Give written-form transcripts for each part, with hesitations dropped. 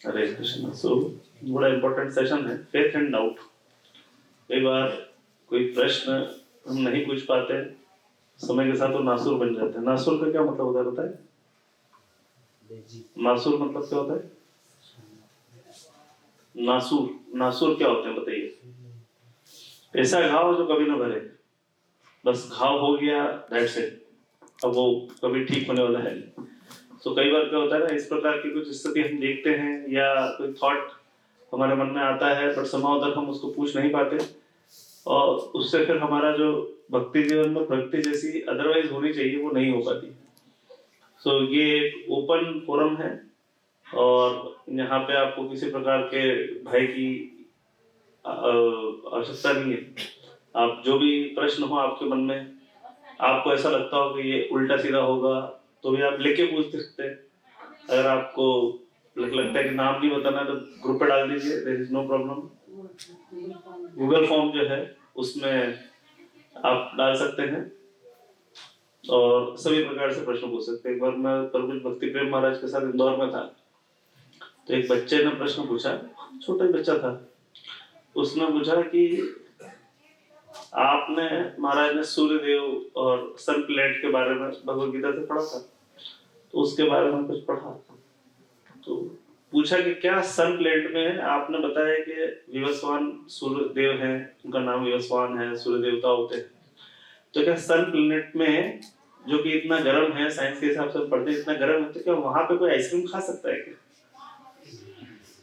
हरे कृष्ण। सो बड़ा important session है, faith and doubt. कई बार कोई प्रश्न हम नहीं पूछ पाते, समय के साथ वो नासुर बन जाते हैं। नासुर का क्या मतलब होता है बताए? नासुर मतलब क्या होता है? नासुर, नासुर क्या होते हैं बताइए? ऐसा घाव जो कभी ना भरे, बस घाव हो गया, दैट्स इट, अब वो कभी ठीक होने वाला है नहीं। तो कई बार क्या होता है ना, इस प्रकार की कुछ स्थिति हम देखते हैं या कोई थॉट हमारे मन में आता है, बट समाव तक हम उसको पूछ नहीं पाते, और उससे फिर हमारा जो भक्ति जीवन में प्रगति जैसी अदरवाइज होनी चाहिए वो नहीं हो पाती। सो ये एक ओपन फोरम है, और यहाँ पे आपको किसी प्रकार के भय की आवश्यकता नहीं है। आप जो भी प्रश्न हो आपके मन में, आपको ऐसा लगता हो कि ये उल्टा सीधा होगा, तो भी आप लेके पूछ सकते हैं। अगर आपको लगता है कि नाम नहीं बताना तो ग्रुप पे डाल दीजिए, there is no problem. Google form जो है उसमें आप डाल सकते हैं और सभी प्रकार से प्रश्न पूछ सकते हैं। एक बार मैं प्रभु भक्ति प्रेम महाराज के साथ इंदौर में था, तो एक बच्चे ने प्रश्न पूछा, छोटा ही बच्चा था, उसने पूछा कि आपने महाराज ने सूर्य देव और सन प्लेनेट के बारे में भगवद गीता से पढ़ा था, तो उसके बारे में कुछ पढ़ा, तो पूछा कि क्या सन प्लेनेट में आपने बताया कि विवस्वान सूर्य देव है, उनका नाम विवस्वान है, सूर्य देवता होते हैं, तो क्या सन प्लेनेट में जो कि इतना गर्म है, साइंस के हिसाब से पढ़ते इतना गर्म है, तो क्या वहां पे कोई आइसक्रीम खा सकता है क्या?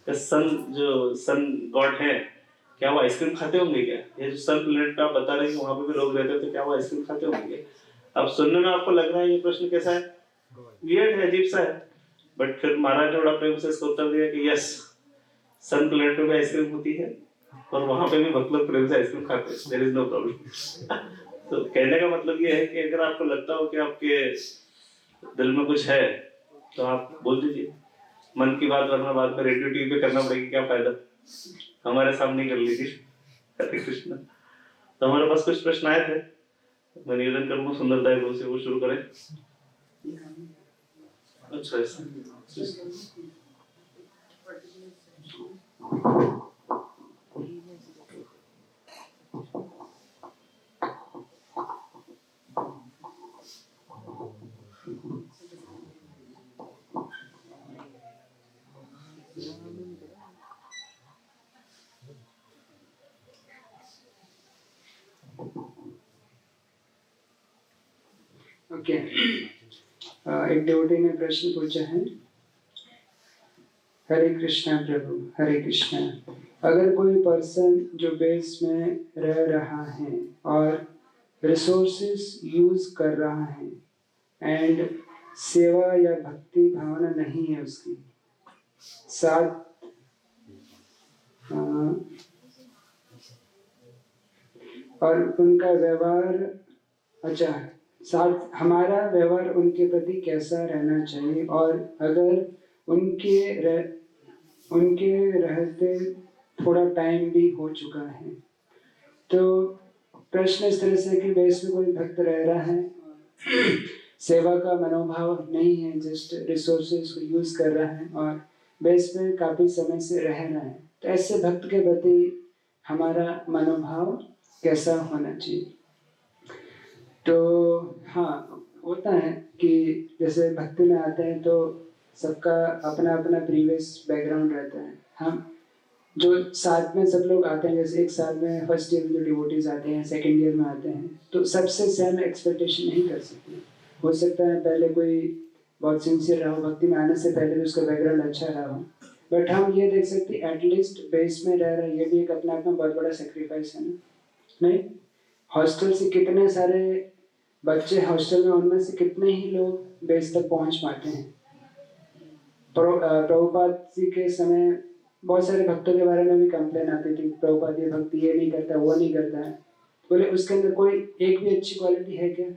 सन जो सन गॉड है, क्या वो आइसक्रीम खाते होंगे क्या? ये जो सन प्लेनेट पे आप बता रहे हैं कि वहां पे भी लोग रहते हैं, तो क्या वो आइसक्रीम खाते होंगे? अब सुनने में आपको लग रहा है ये प्रश्न कैसा है, वियर्ड है, अजीब सा है, बट फिर महाराज ने बड़ा प्रेम से इसका उत्तर दिया कि यस, सन प्लेनेट पे भी आइसक्रीम होती है और वहां पे भी भक्त लोग प्रेम से आइसक्रीम खाते हैं, देयर इज नो प्रॉब्लम। तो कहने का मतलब ये है कि अगर आपको लगता हो कि आपके दिल में कुछ है, तो आप बोल दीजिए, मन की बात, वरना बाद में रेडियो टीवी पे करना पड़ेगी, क्या फायदा, हमारे सामने कर लीजिए। हरे कृष्ण। तो हमारे पास कुछ प्रश्न आए थे, मैं निवेदन करूंगा सुंदरदाय गुरु से वो शुरू करें। अच्छा ऐसा ओके। एक डिवोटी ने प्रश्न पूछा है, हरे कृष्णा प्रभु, हरे कृष्णा। अगर कोई पर्सन जो बेस में रह रहा है और रिसोर्सेस यूज कर रहा है एंड सेवा या भक्ति भावना नहीं है उसकी, साथ और उनका व्यवहार, अच्छा, साथ हमारा व्यवहार उनके प्रति कैसा रहना चाहिए, और अगर उनके रहते थोड़ा टाइम भी हो चुका है, तो प्रश्न इस तरह से कि बेस में कोई भक्त रह रहा है, सेवा का मनोभाव नहीं है, जस्ट रिसोर्सेज को यूज कर रहा है और बेस में काफी समय से रह रहा है, तो ऐसे भक्त के प्रति हमारा मनोभाव कैसा होना चाहिए? तो हाँ, होता है कि जैसे भक्ति में आते हैं तो सबका अपना अपना प्रीवियस बैकग्राउंड रहता है। हम जो साथ में सब लोग आते हैं, जैसे एक साल में फर्स्ट ईयर में जो डिवोटीज आते हैं, सेकंड ईयर में आते हैं, तो सबसे सेम एक्सपेक्टेशन नहीं कर सकते। हो सकता है पहले कोई बहुत सिंसियर रहा हो, भक्ति में आने से पहले भी उसका बैकग्राउंड अच्छा रहा हो, बट हम ये देख सकते हैं एटलीस्ट बेस में रह रहा है, ये भी एक अपना अपना बहुत बड़ा सेक्रीफाइस है ना। नहीं, हॉस्टल से कितने सारे बच्चे हॉस्टल में, उनमें से कितने ही लोग बेस तक पहुंच पाते हैं। प्रभुपाद जी के समय बहुत सारे भक्तों के बारे में भी कंप्लेन आती थी, प्रभुपाद ये भक्ति ये नहीं करता, वो नहीं करता है, बोले उसके अंदर कोई एक भी अच्छी क्वालिटी है क्या?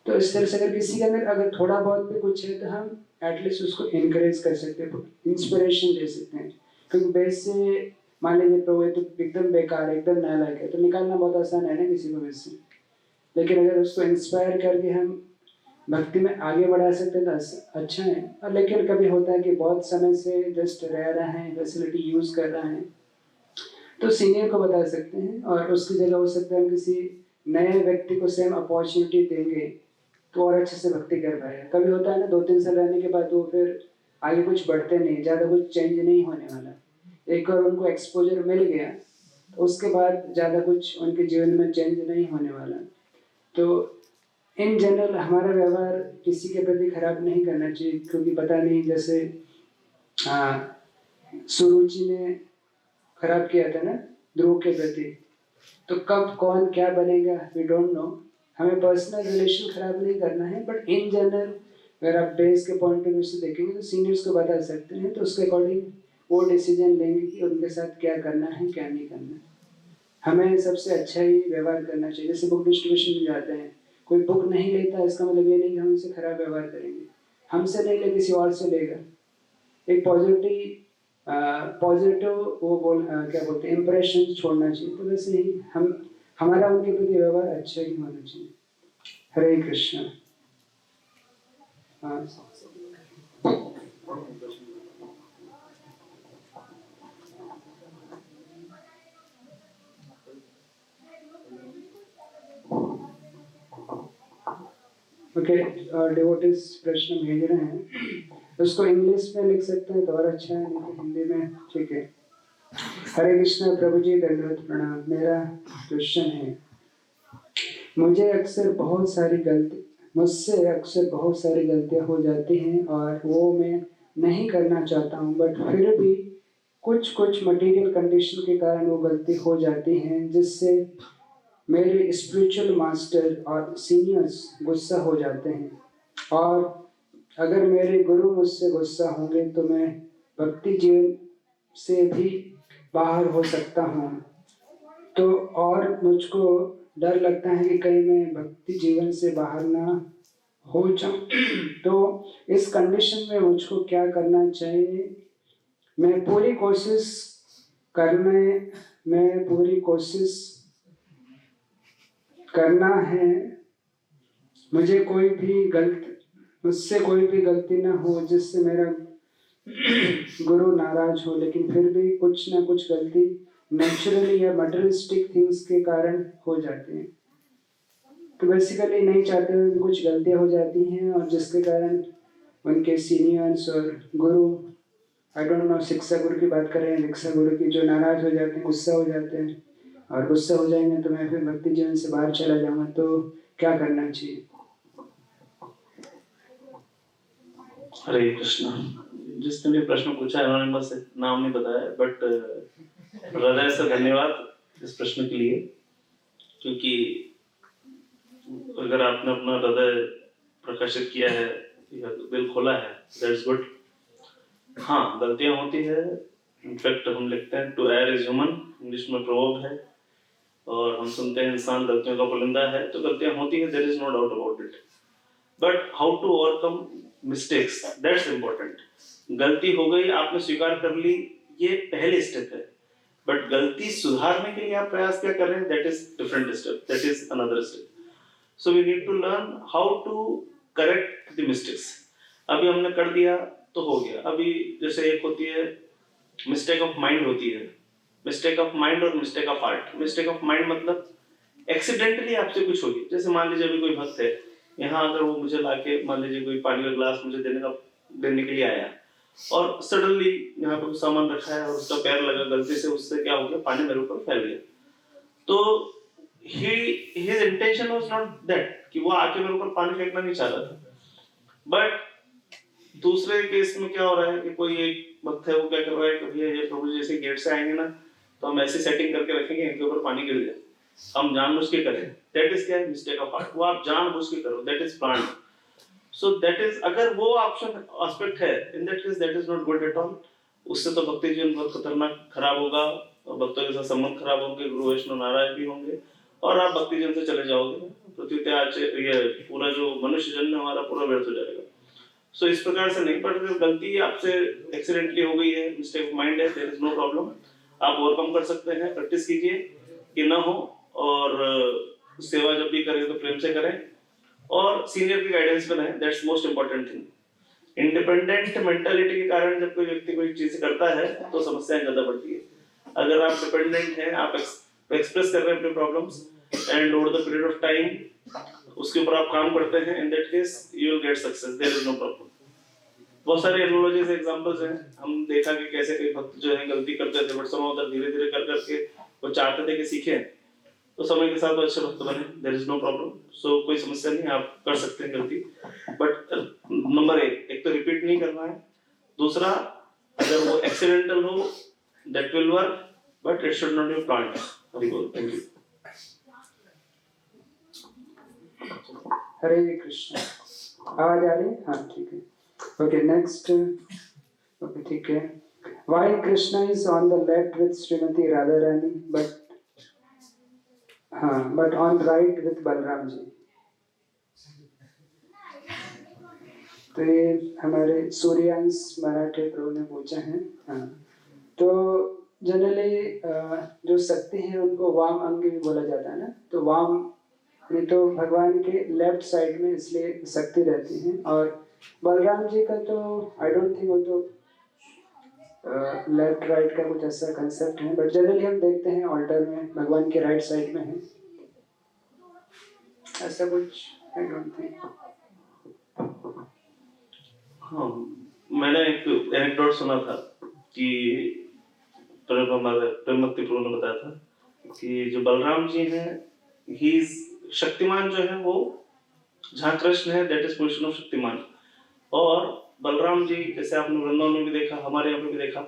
तो इस तरह से अगर किसी के अंदर अगर थोड़ा बहुत भी कुछ है, तो हम एटलीस्ट उसको इनकरेज कर सकते हैं, इंस्पिरेशन दे सकते हैं। क्योंकि बेस से मान लीजिए प्रभु तो एकदम बेकार है, एकदम नालायक है, तो निकालना बहुत आसान है ना किसी को बेस से। लेकिन अगर उसको इंस्पायर करके हम भक्ति में आगे बढ़ा सकते हैं तो अच्छा है। और लेकिन कभी होता है कि बहुत समय से जस्ट रह रहा है, फैसिलिटी यूज़ कर रहा है, तो सीनियर को बता सकते हैं और उसकी जगह हो सकता है किसी नए व्यक्ति को सेम अपॉर्चुनिटी देंगे तो और अच्छे से भक्ति कर पाएगा। कभी होता है ना 2-3 साल रहने के बाद वो फिर आगे कुछ बढ़ते नहीं, ज़्यादा कुछ चेंज नहीं होने वाला। एक बार उनको एक्सपोजर मिल गया तो उसके बाद ज़्यादा कुछ उनके जीवन में चेंज नहीं होने वाला। तो इन जनरल हमारा व्यवहार किसी के प्रति खराब नहीं करना चाहिए, क्योंकि पता नहीं, जैसे सुरुचि ने खराब किया था ना ध्रुव के प्रति, तो कब कौन क्या बनेगा वी डोंट नो। हमें पर्सनल रिलेशन खराब नहीं करना है, बट इन जनरल अगर आप बेस के पॉइंट ऑफ व्यू से देखेंगे तो सीनियर्स को बता सकते हैं, तो उसके अकॉर्डिंग वो डिसीजन लेंगे कि उनके साथ क्या करना है क्या नहीं करना है। हमें सबसे अच्छा ही व्यवहार करना चाहिए। जैसे बुक डिस्ट्रीब्यूशन में जाते हैं, कोई बुक नहीं लेता इसका मतलब ये नहीं कि हम उनसे खराब व्यवहार करेंगे। हमसे नहीं ले किसी और से लेगा। एक पॉजिटिव वो क्या बोलते हैं इम्प्रेशन छोड़ना चाहिए। तो वैसे ही हमारा उनके प्रति व्यवहार अच्छा ही होना चाहिए। हरे कृष्ण। हाँ ओके, डिवोटीज प्रश्न भेज रहे हैं, उसको इंग्लिश में लिख सकते हैं तो और अच्छा है, नहीं तो हिंदी में ठीक है। हरे कृष्ण प्रभु जी, दंडवत प्रणाम। मेरा क्वेश्चन है, मुझसे अक्सर बहुत सारी गलतियां हो जाती हैं और वो मैं नहीं करना चाहता हूँ, बट फिर भी कुछ मटेरियल कंडीशन के कारण वो गलती हो जाती हैं, जिससे मेरे स्पिरिचुअल मास्टर और सीनियर्स गुस्सा हो जाते हैं। और अगर मेरे गुरु मुझसे गुस्सा होंगे तो मैं भक्ति जीवन से भी बाहर हो सकता हूँ। तो और मुझको डर लगता है कि कहीं मैं भक्ति जीवन से बाहर ना हो जाऊं। तो इस कंडीशन में मुझको क्या करना चाहिए? मैं पूरी कोशिश करना है, मुझसे कोई भी गलती ना हो जिससे मेरा गुरु नाराज हो, लेकिन फिर भी कुछ ना कुछ गलती नेचुरली या मटेरियलिस्टिक थिंग्स के कारण हो जाते हैं। तो बेसिकली नहीं चाहते हुए कुछ गलतियां हो जाती हैं, और जिसके कारण उनके सीनियर्स और गुरु, आई डोंट नो शिक्षा गुरु की बात कर रहे हैं, दीक्षा गुरु की, जो नाराज हो जाते हैं, गुस्सा हो जाते हैं, और गुस्सा हो जाएंगे तो मैं फिर भक्ति जीवन से बाहर चला जाऊंगा। तो क्या करना चाहिए? हरे कृष्ण। जिसने भी प्रश्न पूछा है एनोनिमस है, नाम नहीं बताया, बट हृदय से धन्यवाद इस प्रश्न के लिए, क्योंकि अगर आपने अपना हृदय प्रकाशित किया है या दिल खोला है, दैट्स गुड। हाँ, गलतियां होती है। इनफैक्ट हम लिखते हैं to err is human, English में प्रोवर्ब है, और हम सुनते हैं इंसान गलतियों का पुलिंदा है। तो गलतियां होती है, there is no doubt about it, but how to overcome mistakes, that's important. गलती हो गई, आपने स्वीकार कर ली, ये पहले स्टेप है, बट गलती सुधारने के लिए आप प्रयास क्या कर रहे हैं, that is different step, that is another step. So we need to learn how to correct the mistakes. अभी हमने कर दिया तो हो गया। अभी जैसे एक होती है मिस्टेक ऑफ माइंड, होती है मिस्टेक ऑफ माइंड और mistake of heart. Mistake of mind मतलब एक्सीडेंटली आपसे कुछ होगी। जैसे मान लीजिए अभी कोई भक्त है यहाँ, अगर वो मुझे लाके मान लीजिए कोई पानी का ग्लास मुझे देने के लिए आया, और सडनली यहाँ पे कुछ सामान रखा है और उसका पैर लगा गलती से, उससे क्या हो गया, पानी मेरे ऊपर फैल गया। तो his intention was not that कि वो आके मेरे ऊपर पानी फेंकना नहीं चाह रहा था। बट दूसरे केस में क्या हो रहा है कि कोई एक भक्त है, वो क्या कर रहा है कि भैया ये प्रभु जी जैसे गेट से आएंगे ना, तो हम ऐसी सेटिंग करके रखेंगे इनके ऊपर पानी गिर जाए, हम जानबूझ के करें। दैट इज क्या है, मिस्टेक ऑफ हार्ट। वो आप जानबूझ के करो, that is planned. So that is, अगर वो ऑप्शन एस्पेक्ट है, इन that case that is not good at all. उससे तो भक्ति जीवन बहुत खतरनाक खराब होगा, भक्तों के साथ संबंध खराब होंगे, गुरु वैष्णव नाराज भी होंगे, और आप भक्ति जन से चले जाओगे। पृथ्वी आज ये पूरा जो मनुष्य जन्म हमारा पूरा व्यर्थ हो जाएगा। सो इस प्रकार से नहीं, बट अगर गलती आपसे एक्सीडेंटली हो गई है, मिस्टेक ऑफ माइंड है, देयर इज नो प्रॉब्लम, आप ओवरकम कर सकते हैं। प्रैक्टिस कीजिए कि ना हो, और सेवा जब भी करें तो प्रेम से करें, और सीनियर की गाइडेंस में रहें, that's most important thing. Independent mentality के कारण जब कोई व्यक्ति कोई चीज करता है तो समस्याएं ज्यादा बढ़ती है। अगर आप डिपेंडेंट हैं, आप एक्सप्रेस कर रहे हैं अपने problems and over the period of time उसके ऊपर आप काम करते हैं, in that case you will get success, there is no problem. बहुत सारे एनालॉजीज एग्जांपल्स हैं, हम देखा कि कैसे कई भक्त जो है गलती करते थे, बट समय धीरे धीरे कर करके वो चाहते थे कि सीखें, तो समय के साथ वो अच्छे भक्त बने, देयर इज नो प्रॉब्लम। सो कोई समस्या नहीं, आप कर सकते हैं गलती, बट नंबर एक तो रिपीट नहीं करना है, दूसरा अगर वो एक्सीडेंटल हो that will work, but it should not be planned. Very good, thank you. Hare Krishna. आवाज आ रही है? हाँ ठीक है। Okay next. ओके ठीक है। While Krishna is on the left with Srimati Radharani, but on right with Balram जी। तो ये हमारे सूर्यांश मराठे प्रभु ने पूछा है। हाँ, तो जनरली जो शक्ति है उनको वाम अंग भी बोला जाता है ना, तो वाम ये तो भगवान के लेफ्ट साइड में इसलिए शक्ति रहती है, और बलराम जी का तो आई डोंट थिंक वो तो लेफ्ट राइट का कुछ ऐसा कंसेप्ट है, बट जनरली हम देखते हैं ऑल्टर में भगवान के राइट साइड में है, ऐसा कुछ आई डोंट थिंक। हाँ, मैंने एक एनेक्डोट सुना था कि प्रेमभक्ति प्रभु ने बताया था कि जो बलराम जी हैं, ही शक्तिमान जो है वो जहाँ कृष्ण है that is position of Shaktimaan, और बलराम जी जैसे आपने वृंदावन में भी देखा, हमारे यहाँ पे भी देखा,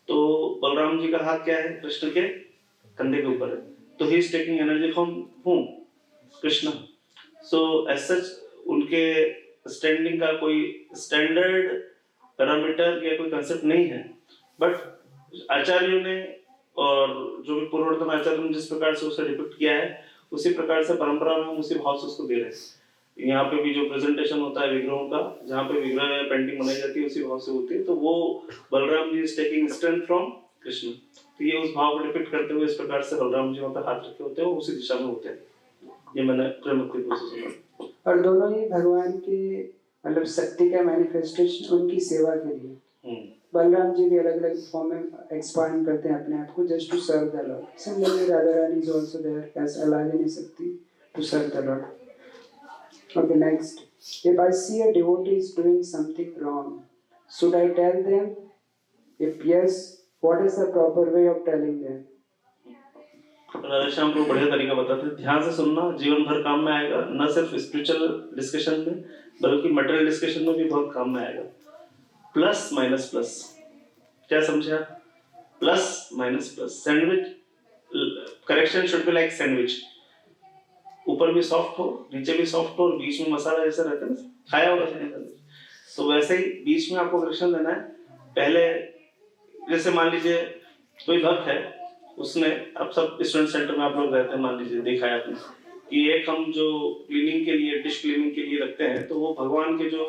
तो बलराम जी का हाथ क्या है, कृष्ण के कंधे के ऊपर है, तो he is taking energy from whom, Krishna. So as such उनके स्टैंडिंग का कोई स्टैंडर्ड पैरामीटर या कोई कंसेप्ट नहीं है, बट आचार्यों ने और जो भी पूर्ववर्तन आचार्यों ने जिस प्रकार से उसे डिपिक्ट किया है, उसी प्रकार से परंपरा में हम उसी भाव से उसको दे रहे हैं। यहाँ पे भी जो प्रेजेंटेशन होता है विग्रहों का, जहाँ पे विग्रह या पेंटिंग बनाई जाती है उसी भाव से होती है, तो वो Balram ji is taking strength from Krishna, तो ये उस भाव को डिपिक्ट करते हुए इस प्रकार से बलराम जी वहाँ पे हाथ रखे होते हैं, उसी दिशा में होते हैं। ये मैंने प्रेमभक्ति प्रभु से सुना। और दोनों ही भगवान की मतलब शक्ति का मैनिफेस्टेशन उनकी सेवा के लिए। बलराम जी भी अलग अलग फॉर्म में एक्सपांड करते हैं अपने आप को just to serve the lord. Similarly Radha Rani is also there as अलादिनी शक्ति to serve the lord. Okay, next. If I see a devotee is doing something wrong, should I tell them? If yes, what is the proper way of telling them? Radheshyam को बढ़िया तरीका बताते हैं, ध्यान से सुनना, जीवन भर काम में आएगा, न सिर्फ स्पिरिचुअल डिस्कशन में बल्कि मटेरियल डिस्कशन में भी बहुत काम में आएगा। प्लस माइनस प्लस, क्या समझे आप? Plus minus plus, sandwich correction should be like sandwich, ऊपर भी सॉफ्ट हो, नीचे भी सॉफ्ट हो, और बीच में मसाला जैसा रहता है ना, खाया होगा सैंडविच, तो वैसे ही बीच में आपको करेक्शन देना है। पहले जैसे मान लीजिए कोई भक्त है, उसने, अब सब स्टूडेंट सेंटर में आप लोग रहते हैं, मान लीजिए देखा है आपने कि एक हम जो क्लीनिंग के लिए, डिश क्लीनिंग के लिए रखते हैं, तो वो भगवान के जो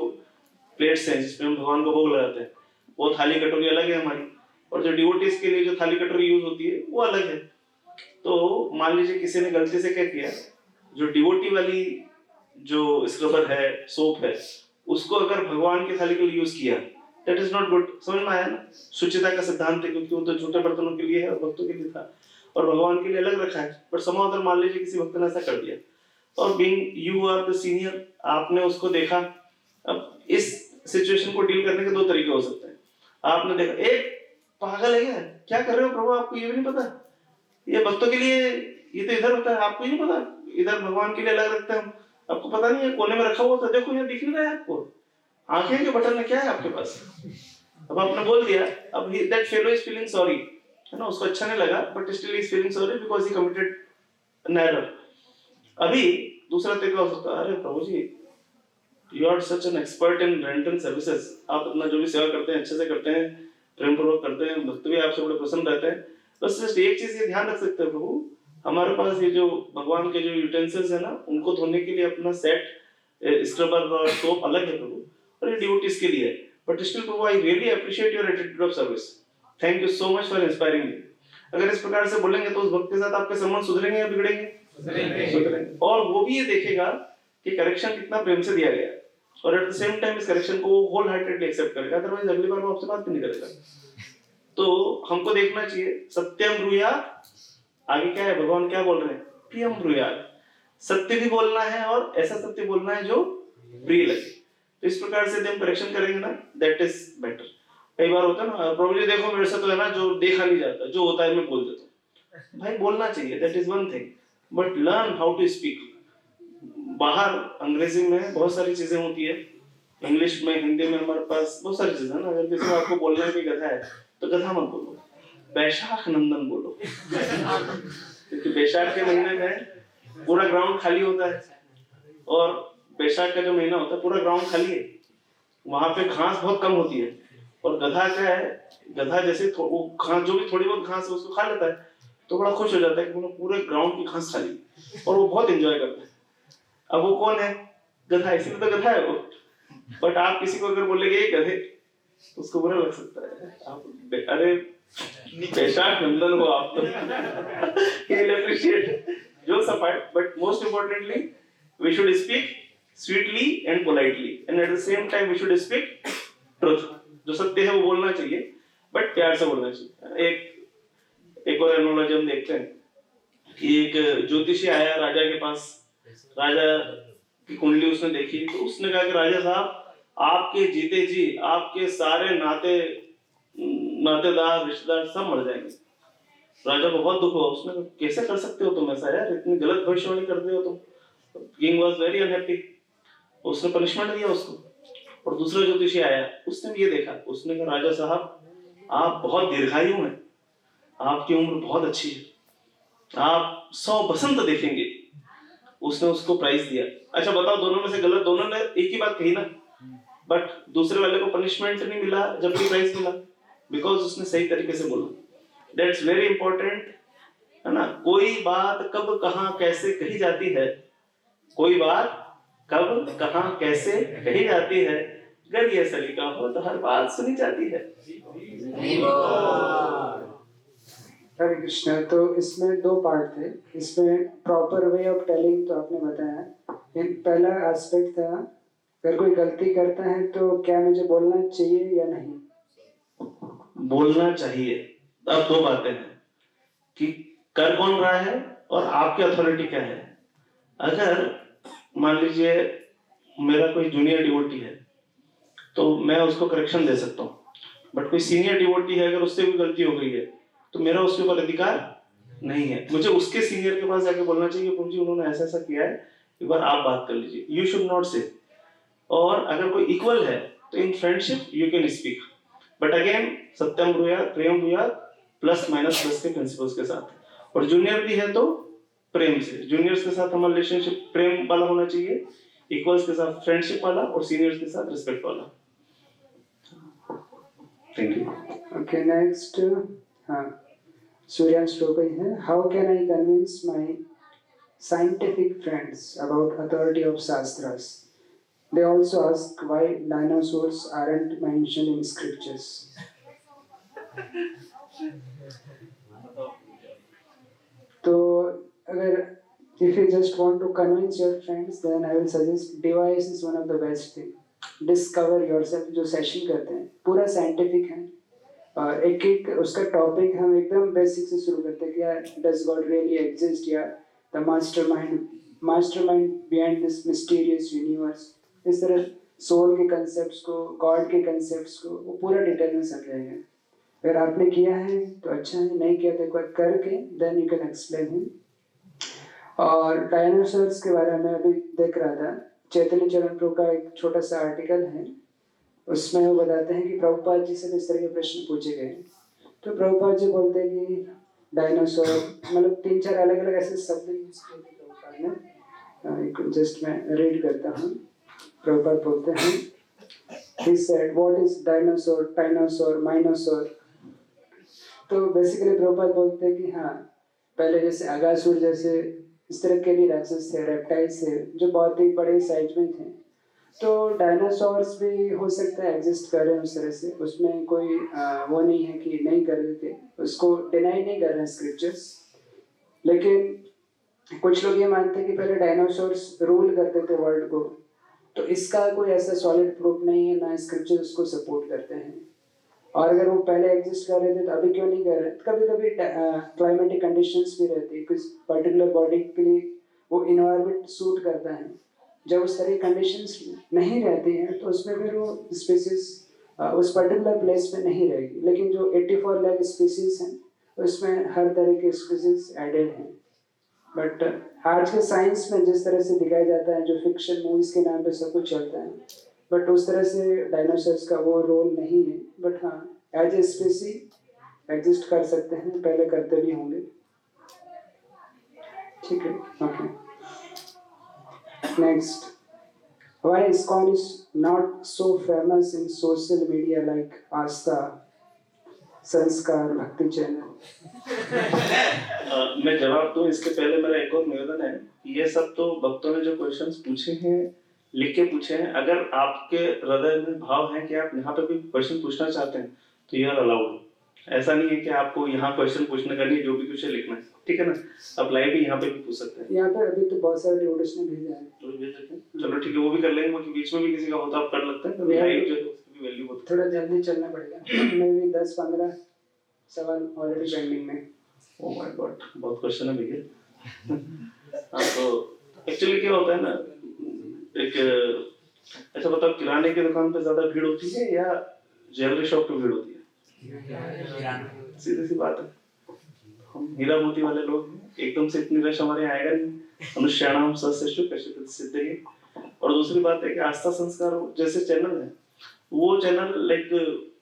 प्लेट्स हैं जिसमें हम भगवान को भोग लगाते हैं, वो थाली कटोरी अलग है हमारी, और जो डिवोटीज के लिए जो थाली कटोरी यूज होती है वो अलग है। तो मान लीजिए किसी ने गलती से क्या किया, जो डिवोटी वाली जो स्क्रबर है, सोप है, उसको अगर भगवान की थाली के लिए यूज किया, दैट इज नॉट गुड। समझ में आया ना? शुचिता का सिद्धांत है, क्योंकि वो तो झूठे बर्तनों के लिए है और भक्तों के लिए था, और भगवान के लिए अलग रखा है। बट समाउदर मान लीजिए किसी भक्त ने ऐसा कर दिया, और being you are the senior, आपने उसको देखा। अब इस सिचुएशन को डील करने के दो तरीके हो सकते हैं। आपने देखा एक पागल है क्या कर रहे हो प्रभु, आपको ये भी नहीं पता, ये भक्तों के लिए ये तो इधर होता है, आपको ही नहीं पता, इधर भगवान के लिए अलग रखते हैं, आपको पता नहीं है, कोने में रखा हुआ था, देखो यहाँ दिख नहीं रहा है आपको, आंखें के बटन में क्या है आपके पास। अब आपने बोल दिया, अब that fellow is feeling sorry, है ना, उसको अच्छा नहीं लगा, but still is feeling sorry because he committed an error. अभी दूसरा तरीका हो सकता है, अरे प्रभु जी you are such an expert in rental services, आप अपना जो भी सेवा करते हैं अच्छे से करते हैं, प्रेम पूर्वक करते हैं, भक्त भी आपसे बड़े प्रसन्न रहते हैं, बस जस्ट एक चीज ये ध्यान रख सकते हैं प्रभु, हमारे पास ये जो भगवान के जो यूटेंसिल्स है ना, उनको धोने के लिए अपना सेट स्क्रबर और सोप अलग है प्रभु, और ये डिवोटीज के लिए है, but still Prabhu I really appreciate your attitude of service, thank you so much for inspiring me. अगर इस प्रकार से बोलेंगे तो उस भक्त के साथ आपके संबंध सुधरेंगे या बिगड़ेंगे? सुधरेंगे। और वो भी ये देखेगा कि करेक्शन कितना प्रेम से दिया गया है, और एट द सेम टाइम इस करेक्शन को वो होल हार्टेडली एक्सेप्ट करेगा, अदरवाइज अगली बार वो आपसे बात भी नहीं करेगा। तो हमको देखना चाहिए सत्यम ब्रूयात, आगे क्या है, भगवान क्या बोल रहे हैं, प्रियम ब्रूयात, सत्य भी बोलना है और ऐसा सत्य बोलना है जो प्रिय लगे। तो इस प्रकार से हम करेक्शन करेंगे ना, दैट इज बेटर। कई बार होता है ना, प्रभु जी देखो मेरे से तो है ना जो देखा नहीं जाता, जो होता है मैं बोल देता हूँ। भाई बोलना चाहिए, that is one thing, but learn how to speak. बाहर अंग्रेजी में बहुत सारी चीजें होती है, इंग्लिश में, हिंदी में हमारे पास बहुत सारी चीजें ना। अगर किसी को आपको बोलना भी गधा है तो गधा मत बोलो, बैशाख नंदन बोलो। क्योंकि बैशाख के महीने में पूरा ग्राउंड खाली होता है, और बैशाख का जो महीना होता है पूरा ग्राउंड खाली है, वहां पे घास बहुत कम होती है। और गधा क्या है, गधा जैसे वो घास, जो भी थोड़ी बहुत घास है उसको खा लेता है, तो बड़ा खुश हो जाता है कि पूरे ग्राउंड की घास खाली, और वो बहुत एंजॉय करता है। अब वो कौन है, गधा, इसीलिए तो गधा है वो। बट आप किसी को अगर बोलेंगे ये गधे, तो उसको बुरा लग सकता है। आप अरे बैशाख नंदन हो आप तो। he will appreciate jokes apart, but most importantly we should speak sweetly and politely, and at the same time we should speak truth। जो सत्य है वो बोलना चाहिए, बट प्यार से बोलना चाहिए। एक और एनालॉजी हम देखते हैं कि एक ज्योतिषी आया राजा के पास, राजा की कुंडली उसने देखी, तो उसने कहा कि राजा साहब आपके जीते जी आपके सारे नातेदार रिश्तेदार सब मर जाएंगे। राजा को बहुत दुख हुआ, उसने कहा कैसे कर सकते हो तुम ऐसा यार, इतनी गलत भविष्यवाणी करते हो तुम। किंग वाज वेरी अनहैप्पी, उसने पनिशमेंट दिया उसको। और दूसरा ज्योतिषी आया, उसने भी ये देखा, उसने कहा राजा साहब आप बहुत दीर्घायु हैं, आपकी उम्र बहुत अच्छी है, आप 100 बसंत देखेंगे। उसने उसको प्राइज दिया। अच्छा बताओ दोनों में से गलत, दोनों ने एक ही बात कही ना, बट दूसरे वाले को पनिशमेंट नहीं मिला जबकि प्राइज मिला, बिकॉज उसने सही तरीके से बोला। दैट्स वेरी इंपॉर्टेंट है ना। कोई बात कब कहां कैसे कही जाती है, कोई बात कब कहां कैसे कही जाती है, अगर ये सलीका हो तो हर बात सुनी जाती है। हरे कृष्णा। तो इसमें 2 पार्ट थे, इसमें प्रॉपर वे ऑफ टेलिंग तो आपने बताया। पहला एस्पेक्ट था अगर कोई गलती करता है तो क्या मुझे बोलना चाहिए या नहीं। बोलना चाहिए। अब 2 बातें हैं कि कर कौन रहा है और आपकी अथॉरिटी क्या है। अगर मान लीजिए मेरा कोई जूनियर डिवोटी है तो मैं उसको करेक्शन दे सकता हूँ, बट कोई सीनियर डिवोटी है अगर उससे भी गलती हो गई है तो मेरा उसके ऊपर अधिकार नहीं है। मुझे उसके सीनियर के पास जाके बोलना चाहिए प्रभु जी उन्होंने ऐसा ऐसा किया है, एक बार आप बात कर लीजिए, यू शुड नॉट से। और अगर कोई इक्वल है तो in friendship you can speak, but again सत्यम ब्रूयात प्रेम ब्रूयात प्लस माइनस प्लस के प्रिंसिपल्स के साथ। और जूनियर भी है तो प्रेम से, जूनियर्स के साथ हमारा रिलेशनशिप प्रेम वाला होना चाहिए, इक्वल्स के साथ फ्रेंडशिप वाला, और सीनियर्स के साथ रिस्पेक्ट वाला। Thank you. ओके नेक्स्ट, हाँ सूर्यांश रोपई है। How can I convince my scientific friends about authority of shastras? They also ask why dinosaurs aren't mentioned in scriptures. तो अगर if you just want to convince your friends, then I will suggest device is one of the best thing. Discover yourself जो session करते हैं पूरा scientific है, और एक एक उसका टॉपिक हम एकदम बेसिक से शुरू करते हैं कि यार डज गॉड रियली एग्जिस्ट, या the mastermind behind this mysterious universe. इस तरह सोल के कंसेप्ट्स को, गॉड के कंसेप्ट्स को वो पूरा डिटेल में समझाएंगे। अगर आपने किया है तो अच्छा है, नहीं किया तो एक बार करके then you can explain him. और डायनासोर्स के बारे में अभी देख रहा था, चैतन्य चरण प्रभु का एक छोटा सा आर्टिकल है, उसमें वो बताते हैं कि प्रभुपाद जी से इस तरह के प्रश्न पूछे गए। तो प्रभुपाद जी बोलते हैं कि डायनासोर, मतलब 3-4 अलग अलग ऐसे शब्द यूज किए थे प्रभुपाद ने। जस्ट मैं रीड करता हूँ। प्रभुपाद बोलते हैं, he said what is dinosaur, dinosaur, minosaur। तो बेसिकली प्रभुपाद बोलते हैं कि हाँ पहले जैसे अगासुर जैसे इस तरह के भी राक्षस थे, रेप्टाइल्स थे जो बहुत ही बड़े साइज में थे। तो डायनासोर्स भी हो सकता है एग्जिस्ट कर रहे हैं उस तरह से, उसमें कोई वो नहीं है कि नहीं कर रहे थे, उसको डिनाई नहीं कर रहे हैं स्क्रिप्चर्स। लेकिन कुछ लोग ये मानते हैं कि पहले डायनासोर्स रूल करते थे वर्ल्ड को, तो इसका कोई ऐसा सॉलिड प्रूफ नहीं है, ना स्क्रिप्चर उसको सपोर्ट करते हैं। और अगर वो पहले एग्जिस्ट कर रहे थे तो अभी क्यों नहीं कर रहे? कभी कभी क्लाइमेटिक कंडीशंस भी रहती है, कुछ पर्टिकुलर बॉडी के लिए वो इन्वायरमेंट सूट करता है। जब उस तरह की कंडीशंस नहीं रहती हैं तो उसमें फिर वो स्पीसीज उस पर्टिकुलर प्लेस पे नहीं रहेगी। लेकिन जो 84 लाख स्पीसीज हैं उसमें हर तरह के स्पीसीज एडेड हैं। बट आज के साइंस में जिस तरह से दिखाया जाता है, जो फिक्शन मूवीज के नाम पे सब कुछ चलता है, बट उस तरह से डायनासोर्स का वो रोल नहीं है। बट हाँ, एज ए स्पीसी एग्जिस्ट कर सकते हैं, पहले करते भी होंगे। ठीक है, okay. Next, why ISKCON is not so famous in social media like Aastha, संस्कार, भक्ति चैनल? मैं जवाब दूं इसके पहले मेरा एक और निवेदन है। ये सब तो भक्तों ने जो क्वेश्चंस पूछे हैं, लिख के पूछे हैं। अगर आपके हृदय में भाव है कि आप यहाँ पे भी क्वेश्चन पूछना चाहते हैं तो यू आर अलाउड। ऐसा नहीं है कि आपको यहाँ क्वेश्चन पूछने का नहीं, जो भी कुछ है लिखना है, ठीक है ना? आप लाइव भी यहाँ पे भी पूछ सकते हैं। यहाँ पे अभी तो बहुत सारे डिवोटीज ने भेजा है, तो भेज सकते हैं। चलो ठीक है, वो भी कर लेंगे। बाकी बीच में भी किसी का होता आप कर लगते हैं, लाइव जो है उसकी भी वैल्यू होती है। थोड़ा जल्दी चलना पड़ेगा, मैं भी 10-15 सवाल ऑलरेडी पेंडिंग में। ओह माय गॉड, बहुत क्वेश्चन है भैया। हाँ, तो एक्चुअली क्या होता है ना, एक ऐसा बताओ, किराने की दुकान पे ज्यादा भीड़ होती है या ज्वेलरी शॉप पे भीड़ होती है? सीधी सी बात है। हम हीरा मोती वाले लोग हैं, एकदम से इतनी रश हमारे यहाँ आएगा नहीं। अनुष्ठानम सस्यशु कश्चित् सिद्धये। और दूसरी बात है कि आस्था संस्कार जैसे चैनल है, वो चैनल लाइक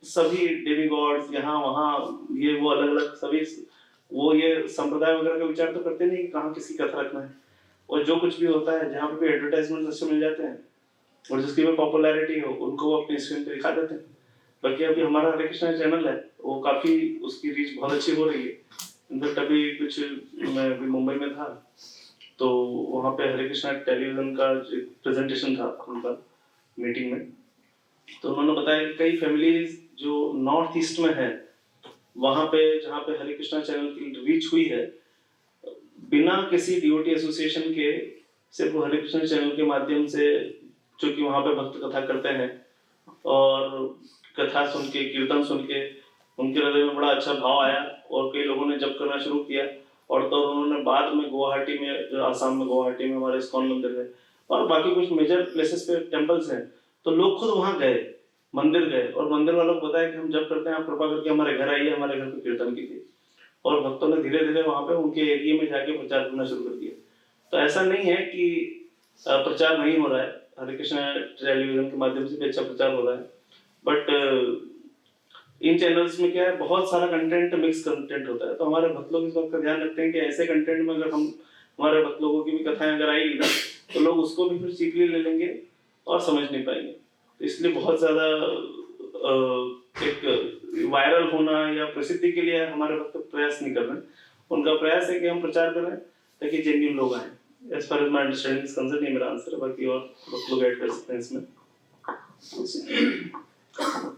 सभी डेमी गॉड्स यहाँ वहाँ ये वो अलग अलग सभी वो ये संप्रदाय वगैरह का विचार तो करते नहीं कि कहाँ किसी कथा रखना है। और जो कुछ भी होता है, जहाँ पे भी एडवर्टाइजमेंट अच्छे मिल जाते हैं और जिसकी भी पॉपुलैरिटी हो, उनको वो अपने स्क्रीन पे दिखा देते हैं। बाकी अभी हमारा हरे कृष्णा चैनल है, वो काफी उसकी रीच बहुत अच्छी हो रही है। इनफैक्ट अभी कुछ मैं अभी मुंबई में था तो वहाँ पे हरे कृष्णा टेलीविजन का प्रेजेंटेशन था उनका मीटिंग में, तो उन्होंने बताया कि कई फैमिलीज जो नॉर्थ ईस्ट में है, वहाँ पे जहाँ पे हरे कृष्णा चैनल की रीच हुई है, बिना किसी डीओटी एसोसिएशन के सिर्फ हरे कृष्णा चैनल के माध्यम से, जो कि वहाँ पे भक्त कथा करते हैं और कथा सुन के, कीर्तन सुन के उनके हृदय में बड़ा अच्छा भाव आया और कई लोगों ने जप करना शुरू किया। और तो उन्होंने बाद में गुवाहाटी में, जो आसाम में गुवाहाटी में हमारे इस्कॉन मंदिर है और बाकी कुछ मेजर प्लेसेस पे टेम्पल्स हैं, तो लोग खुद वहाँ गए, मंदिर गए और मंदिर वालों को बताया कि हम जब करते हैं, आप कृपा करके हमारे घर आइए, हमारे घर पे कीर्तन कीजिए। और भक्तों ने धीरे धीरे वहाँ पे उनके एरिया में जाके प्रचार करना शुरू कर दिया। तो ऐसा नहीं है कि प्रचार नहीं हो रहा है, हरे कृष्णा टेलीविजन के माध्यम से भी अच्छा प्रचार हो रहा है। बट इन चैनल्स में क्या है, बहुत सारा कंटेंट, मिक्स कंटेंट होता है। तो हमारे भक्त लोग इस बात का ध्यान रखते हैं कि ऐसे कंटेंट में अगर हम, हमारे भक्त लोगों की भी कथाएं अगर आएगी ना, तो लोग उसको भी फिर चीपली ले लेंगे और समझ नहीं पाएंगे। तो इसलिए बहुत ज्यादा एक वायरल होना या प्रसिद्धि के लिए हमारे भक्त प्रयास नहीं कर रहे हैं। उनका प्रयास है कि हम प्रचार करें ताकि जेन्युइन लोग आए। As far as my understanding is concern, ये मेरा आंसर है। बाकी और भक्त लोग ऐड कर सकते हैं इसमें।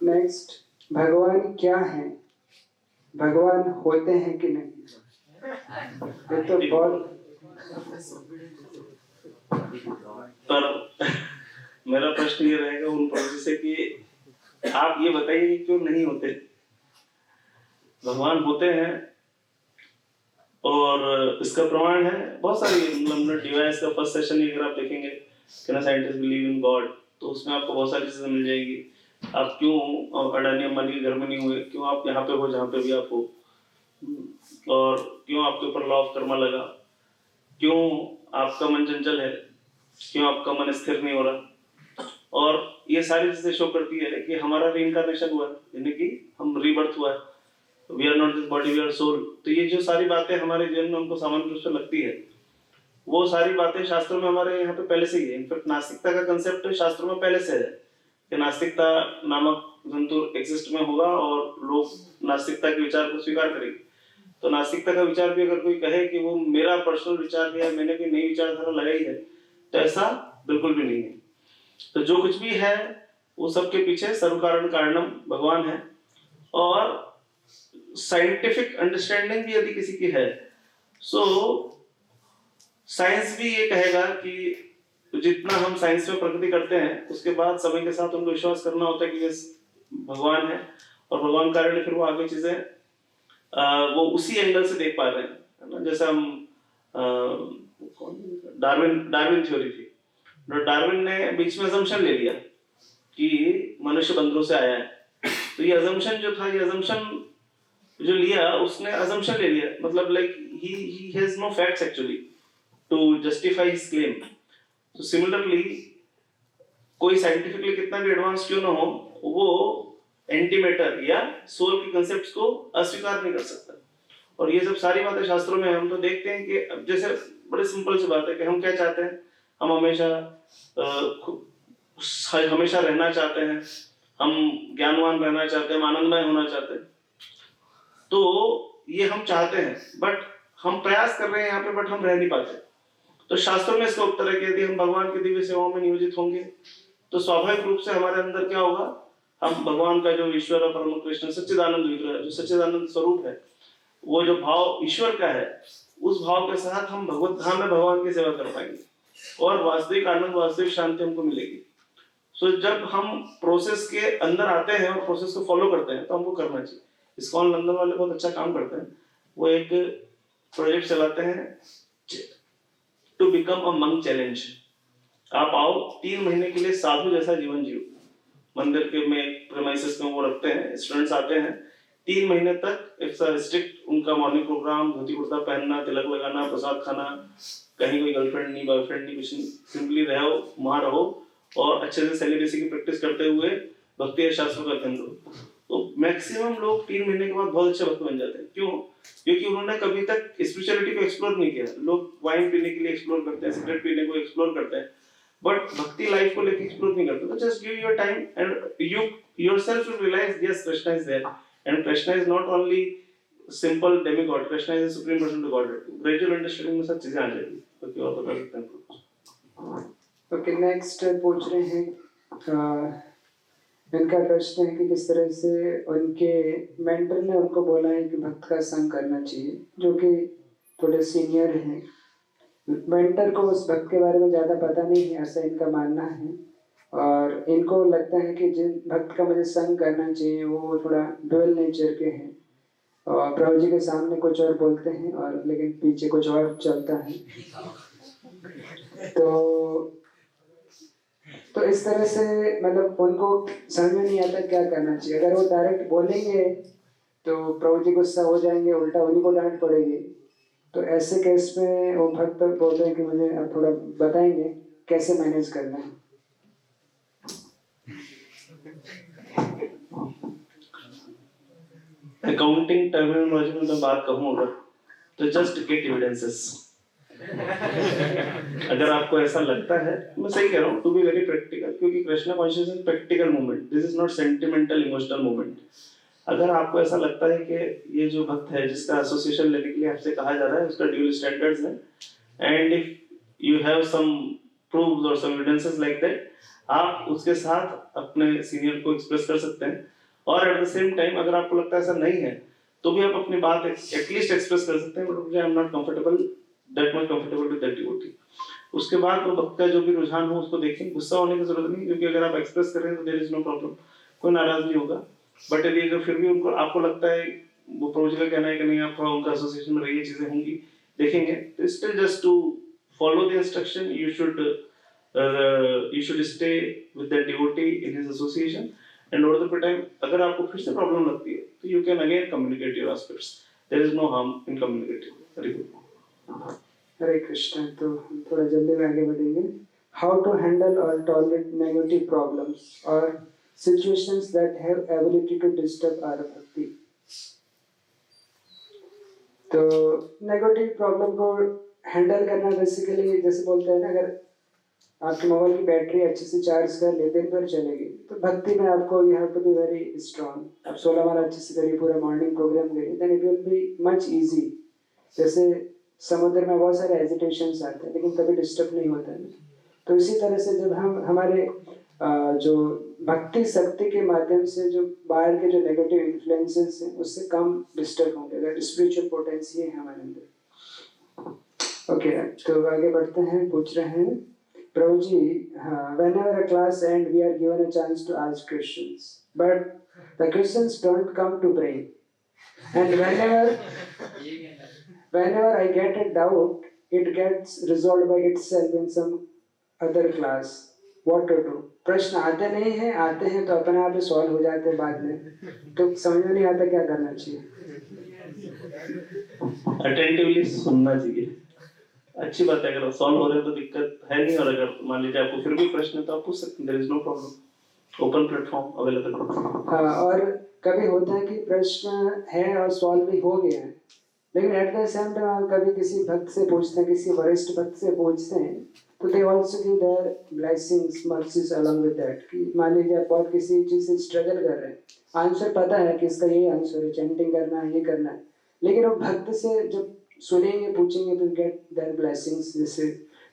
नेक्स्ट, भगवान क्या है? भगवान होते हैं कि नहीं? ये तो बहुत पर मेरा प्रश्न ये रहेगा उन पड़ोसी से कि आप ये बताइए कि क्यों नहीं होते? भगवान होते हैं और इसका प्रमाण है बहुत सारी, मतलब डिवाइस का फर्स्ट सेशन ही अगर आप देखेंगे can scientist believe in God, तो उसमें आपको बहुत सारी चीजें मिल जाएगी। आप क्यों अडानी अंबानी के घर में नहीं हुए, क्यों आप यहाँ पे हो जहाँ पे भी आप हो, और क्यों आपके ऊपर लॉ ऑफ कर्मा लगा, क्यों आपका मन चंचल है, क्यों आपका मन स्थिर नहीं हो रहा। और ये सारी चीजें शो करती है कि हमारा रीइंकार्नेशन हुआ है, यानी कि हम रीबर्थ हुआ है। We are not this body, we are soul. तो ये जो सारी बातें हमारे जीवन में हमको सामान्य रूप से लगती है, वो सारी बातें शास्त्रों में हमारे यहाँ पे पहले से ही है। इनफैक्ट नास्तिकता का कंसेप्ट शास्त्रों में पहले से है कि नास्तिकता नामक जंतु एग्जिस्ट में होगा और लोग नास्तिकता के विचार को स्वीकार करेंगे। तो नास्तिकता का विचार भी अगर कोई कहे कि वो मेरा पर्सनल विचार है, मैंने कोई नई विचारधारा लगाई है, तो ऐसा बिल्कुल भी नहीं है। तो जो कुछ भी है वो सबके पीछे सर्व कारण कारणम भगवान है। और साइंटिफिक अंडरस्टैंडिंग भी यदि किसी की है, सो साइंस भी ये कहेगा कि जितना हम साइंस में प्रगति करते हैं उसके बाद समय के साथ उनको विश्वास करना होता है कि ये भगवान है और भगवान कारण फिर वो आगे चीजें वो उसी एंगल से देख पा रहे हैं, है ना। जैसे हम डार्विन डार्विन थ्योरी थी, डार्विन ने बीच में अजम्पशन ले लिया कि मनुष्य बंदरों से आया है, तो ये अजम्पशन जो था, ये अजम्पशन जो लिया उसने अजम्पशन ले लिया, मतलब like he has no facts actually to justify his claim. तो सिमिलरली कोई साइंटिफिकली कितना भी एडवांस क्यों ना हो, वो एंटीमेटर या सोल के कंसेप्ट्स को अस्वीकार नहीं कर सकता। और ये सब सारी बातें शास्त्रों में हम तो देखते हैं कि अब जैसे बड़े सिंपल सी बात है कि हम क्या चाहते हैं, हम हमेशा रहना चाहते हैं, हम ज्ञानवान रहना चाहते हैं, हम आनंदमय होना चाहते हैं। तो ये हम चाहते हैं, बट हम प्रयास कर रहे हैं यहाँ पे, बट हम रह नहीं पाते। तो शास्त्रों में इसका उत्तर है कि यदि हम भगवान की दिव्य सेवाओं में नियोजित होंगे तो स्वाभाविक रूप से हमारे अंदर क्या होगा, हम भगवान का जो ईश्वर और परम कृष्ण सच्चिदानंद विग्रह, जो सच्चिदानंद स्वरूप है, वो जो भाव ईश्वर का है, उस भाव के साथ हम भगवत धाम में भगवान की सेवा कर पाएंगे और वास्तविक आनंद, वास्तविक शांति हमको मिलेगी। सो जब हम प्रोसेस के अंदर आते हैं और प्रोसेस को फॉलो करते हैं तो हमको करना चाहिए। इस्कॉन लंदन वाले बहुत अच्छा काम करते हैं, वो एक प्रोजेक्ट चलाते हैं to become a monk challenge. आप आओ 3 महीने के लिए साधु जैसा जीवन जियो, मंदिर के में प्रेमाइसेस में वो रखते हैं, स्टूडेंट्स आते हैं 3 महीने तक, एक स्ट्रिक्ट उनका मॉर्निंग प्रोग्राम, धोती कुर्ता पहनना, तिलक लगाना, प्रसाद खाना, कहीं कोई गर्लफ्रेंड नहीं, बॉयफ्रेंड नहीं, कुछ नहीं, सिंपली रहो, वहां रहो और अच्छे से सेलिब्रेसी की प्रैक्टिस करते हुए भक्ति शास्त्रों का अध्ययन करो। तो मैक्सिमम लोग 3 महीने के बाद बहुत अच्छे भक्त बन जाते हैं। क्यों? क्योंकि उन्होंने कभी तक स्पिरिचुअलिटी को एक्सप्लोर नहीं किया। लोग वाइन पीने के लिए एक्सप्लोर करते हैं, सिगरेट पीने को एक्सप्लोर करते हैं, बट भक्ति लाइफ को लेकर एक्सप्लोर नहीं करते। तो just give your time and you yourself will realize yes, Krishna is there, and Krishna is not only simple demigod, Krishna is a supreme person to Godhead. Gradual understanding में सब चीजें आ जाएगी। तो क्या और बता सकते हैं? ओके, नेक्स्ट पूछ रहे हैं, इनका प्रश्न है कि किस तरह से उनके मेंटर ने उनको बोला है कि भक्त का संग करना चाहिए, जो कि थोड़े सीनियर हैं। मेंटर को उस भक्त के बारे में ज़्यादा पता नहीं है, ऐसा इनका मानना है, और इनको लगता है कि जिन भक्त का मुझे संग करना चाहिए वो थोड़ा डुअल नेचर के हैं, और प्रभु जी के सामने कुछ और बोलते हैं और लेकिन पीछे कुछ और चलता है। तो इस तरह से मतलब उनको समझ में नहीं आता क्या करना चाहिए। अगर वो डायरेक्ट बोलेंगे तो प्रभु जी गुस्सा हो जाएंगे, उल्टा उन्हीं को डांट पड़ेगी। तो ऐसे केस में वो भक्त बोलते हैं कि मुझे आप थोड़ा बताएंगे कैसे मैनेज करना है। अकाउंटिंग टर्मिनोलॉजी में मैं बात कहूँ अगर, तो जस्ट गेट एविडेंसेस। अगर आपको ऐसा लगता है, मैं सही कह रहा हूँ, टू बी वेरी प्रैक्टिकल, क्योंकि Krishna consciousness practical movement, this is not sentimental emotional movement. अगर आपको ऐसा लगता है कि ये जो भक्त है जिसका एसोसिएशन लेने के लिए आपसे कहा जा रहा है उसका ड्यूल स्टैंडर्ड्स है, and if you have some proofs और सम एविडेंसेस लाइक दैट, आप उसके साथ अपने सीनियर को एक्सप्रेस कर सकते हैं। और एट द सेम टाइम अगर आपको लगता है ऐसा नहीं है तो भी आप अपनी बात एटलीस्ट एक्सप्रेस कर सकते हैं, but I am not comfortable that much comfortable with that devotee. उसके बाद वो भक्त का जो भी रुझान हो उसको देखें, गुस्सा होने की जरूरत नहीं, क्योंकि अगर आप एक्सप्रेस कर रहे हैं तो देयर इज नो प्रॉब्लम, कोई नाराज नहीं होगा। बट यदि अगर फिर भी उनको आपको लगता है, वो प्रभु जी का कहना है कि नहीं आप थोड़ा उनका एसोसिएशन में रहिए, चीजें होंगी देखेंगे, तो still just to follow the instruction, you should stay with that devotee in his association, and over the time अगर आपको फिर से प्रॉब्लम लगती है तो you can again communicate your aspects, there is no harm in communicating. Very good. हरे कृष्ण। तो हम थोड़ा जल्दी में आगे बढ़ेंगे। हाउ टू हैंडल और टॉलरेट नेगेटिव प्रॉब्लम्स और situations that have ability to disturb our bhakti। तो नेगेटिव प्रॉब्लम को हैंडल करना बेसिकली जैसे बोलते हैं ना, अगर आपके मोबाइल की बैटरी अच्छे से चार्ज कर ले दिन भर चलेगी, तो भक्ति में आपको you have to be very strong. आप 16 माला अच्छे से करिए, पूरा मॉर्निंग प्रोग्राम करिए, then it will be much easy. जैसे समुद्र में बहुत सारे एजिटेशंस आते हैं लेकिन कभी डिस्टर्ब नहीं होता है। तो इसी तरह से जब हम हमारे जो भक्ति शक्ति के माध्यम से जो बाहर के जो नेगेटिव इन्फ्लुएंसेस हैं उससे कम डिस्टर्ब होंगे, अगर स्पिरिचुअल पोटेंसी है हमारे अंदर। ओके, तो आगे बढ़ते हैं। पूछ रहे हैं प्रभु जी, हाँ, whenever a class end we are given a chance to ask questions, but the questions don't come to brain, and whenever I get a doubt, it gets resolved by itself in some other class. What to do? प्रश्न आते नहीं हैं, आते हैं तो अपने आप ही solve हो जाते हैं बाद में, तो समझ में नहीं आता क्या करना चाहिए। अटेंटिवली सुनना चाहिए। अच्छी बात है, अगर सॉल्व हो रहे तो दिक्कत है नहीं, और अगर मान लीजिए आपको फिर भी प्रश्न है तो आप पूछ सकते हैं, there is no problem, open platform available. हाँ, और कभी होता है कि प्रश्न है और सॉल्व भी हो गया है, लेकिन एट द सेम टाइम कभी किसी भक्त से पूछते हैं, किसी वरिष्ठ भक्त से पूछते हैं, तो they also give their blessings mercies along with that. कि मान लीजिए आप बहुत किसी चीज से स्ट्रगल कर रहे हैं, आंसर पता है कि इसका ये आंसर है, चैंटिंग करना है, ये करना है, लेकिन वो भक्त से जब सुनेंगे, पूछेंगे, तो गेट देयर ब्लेसिंग्स। जैसे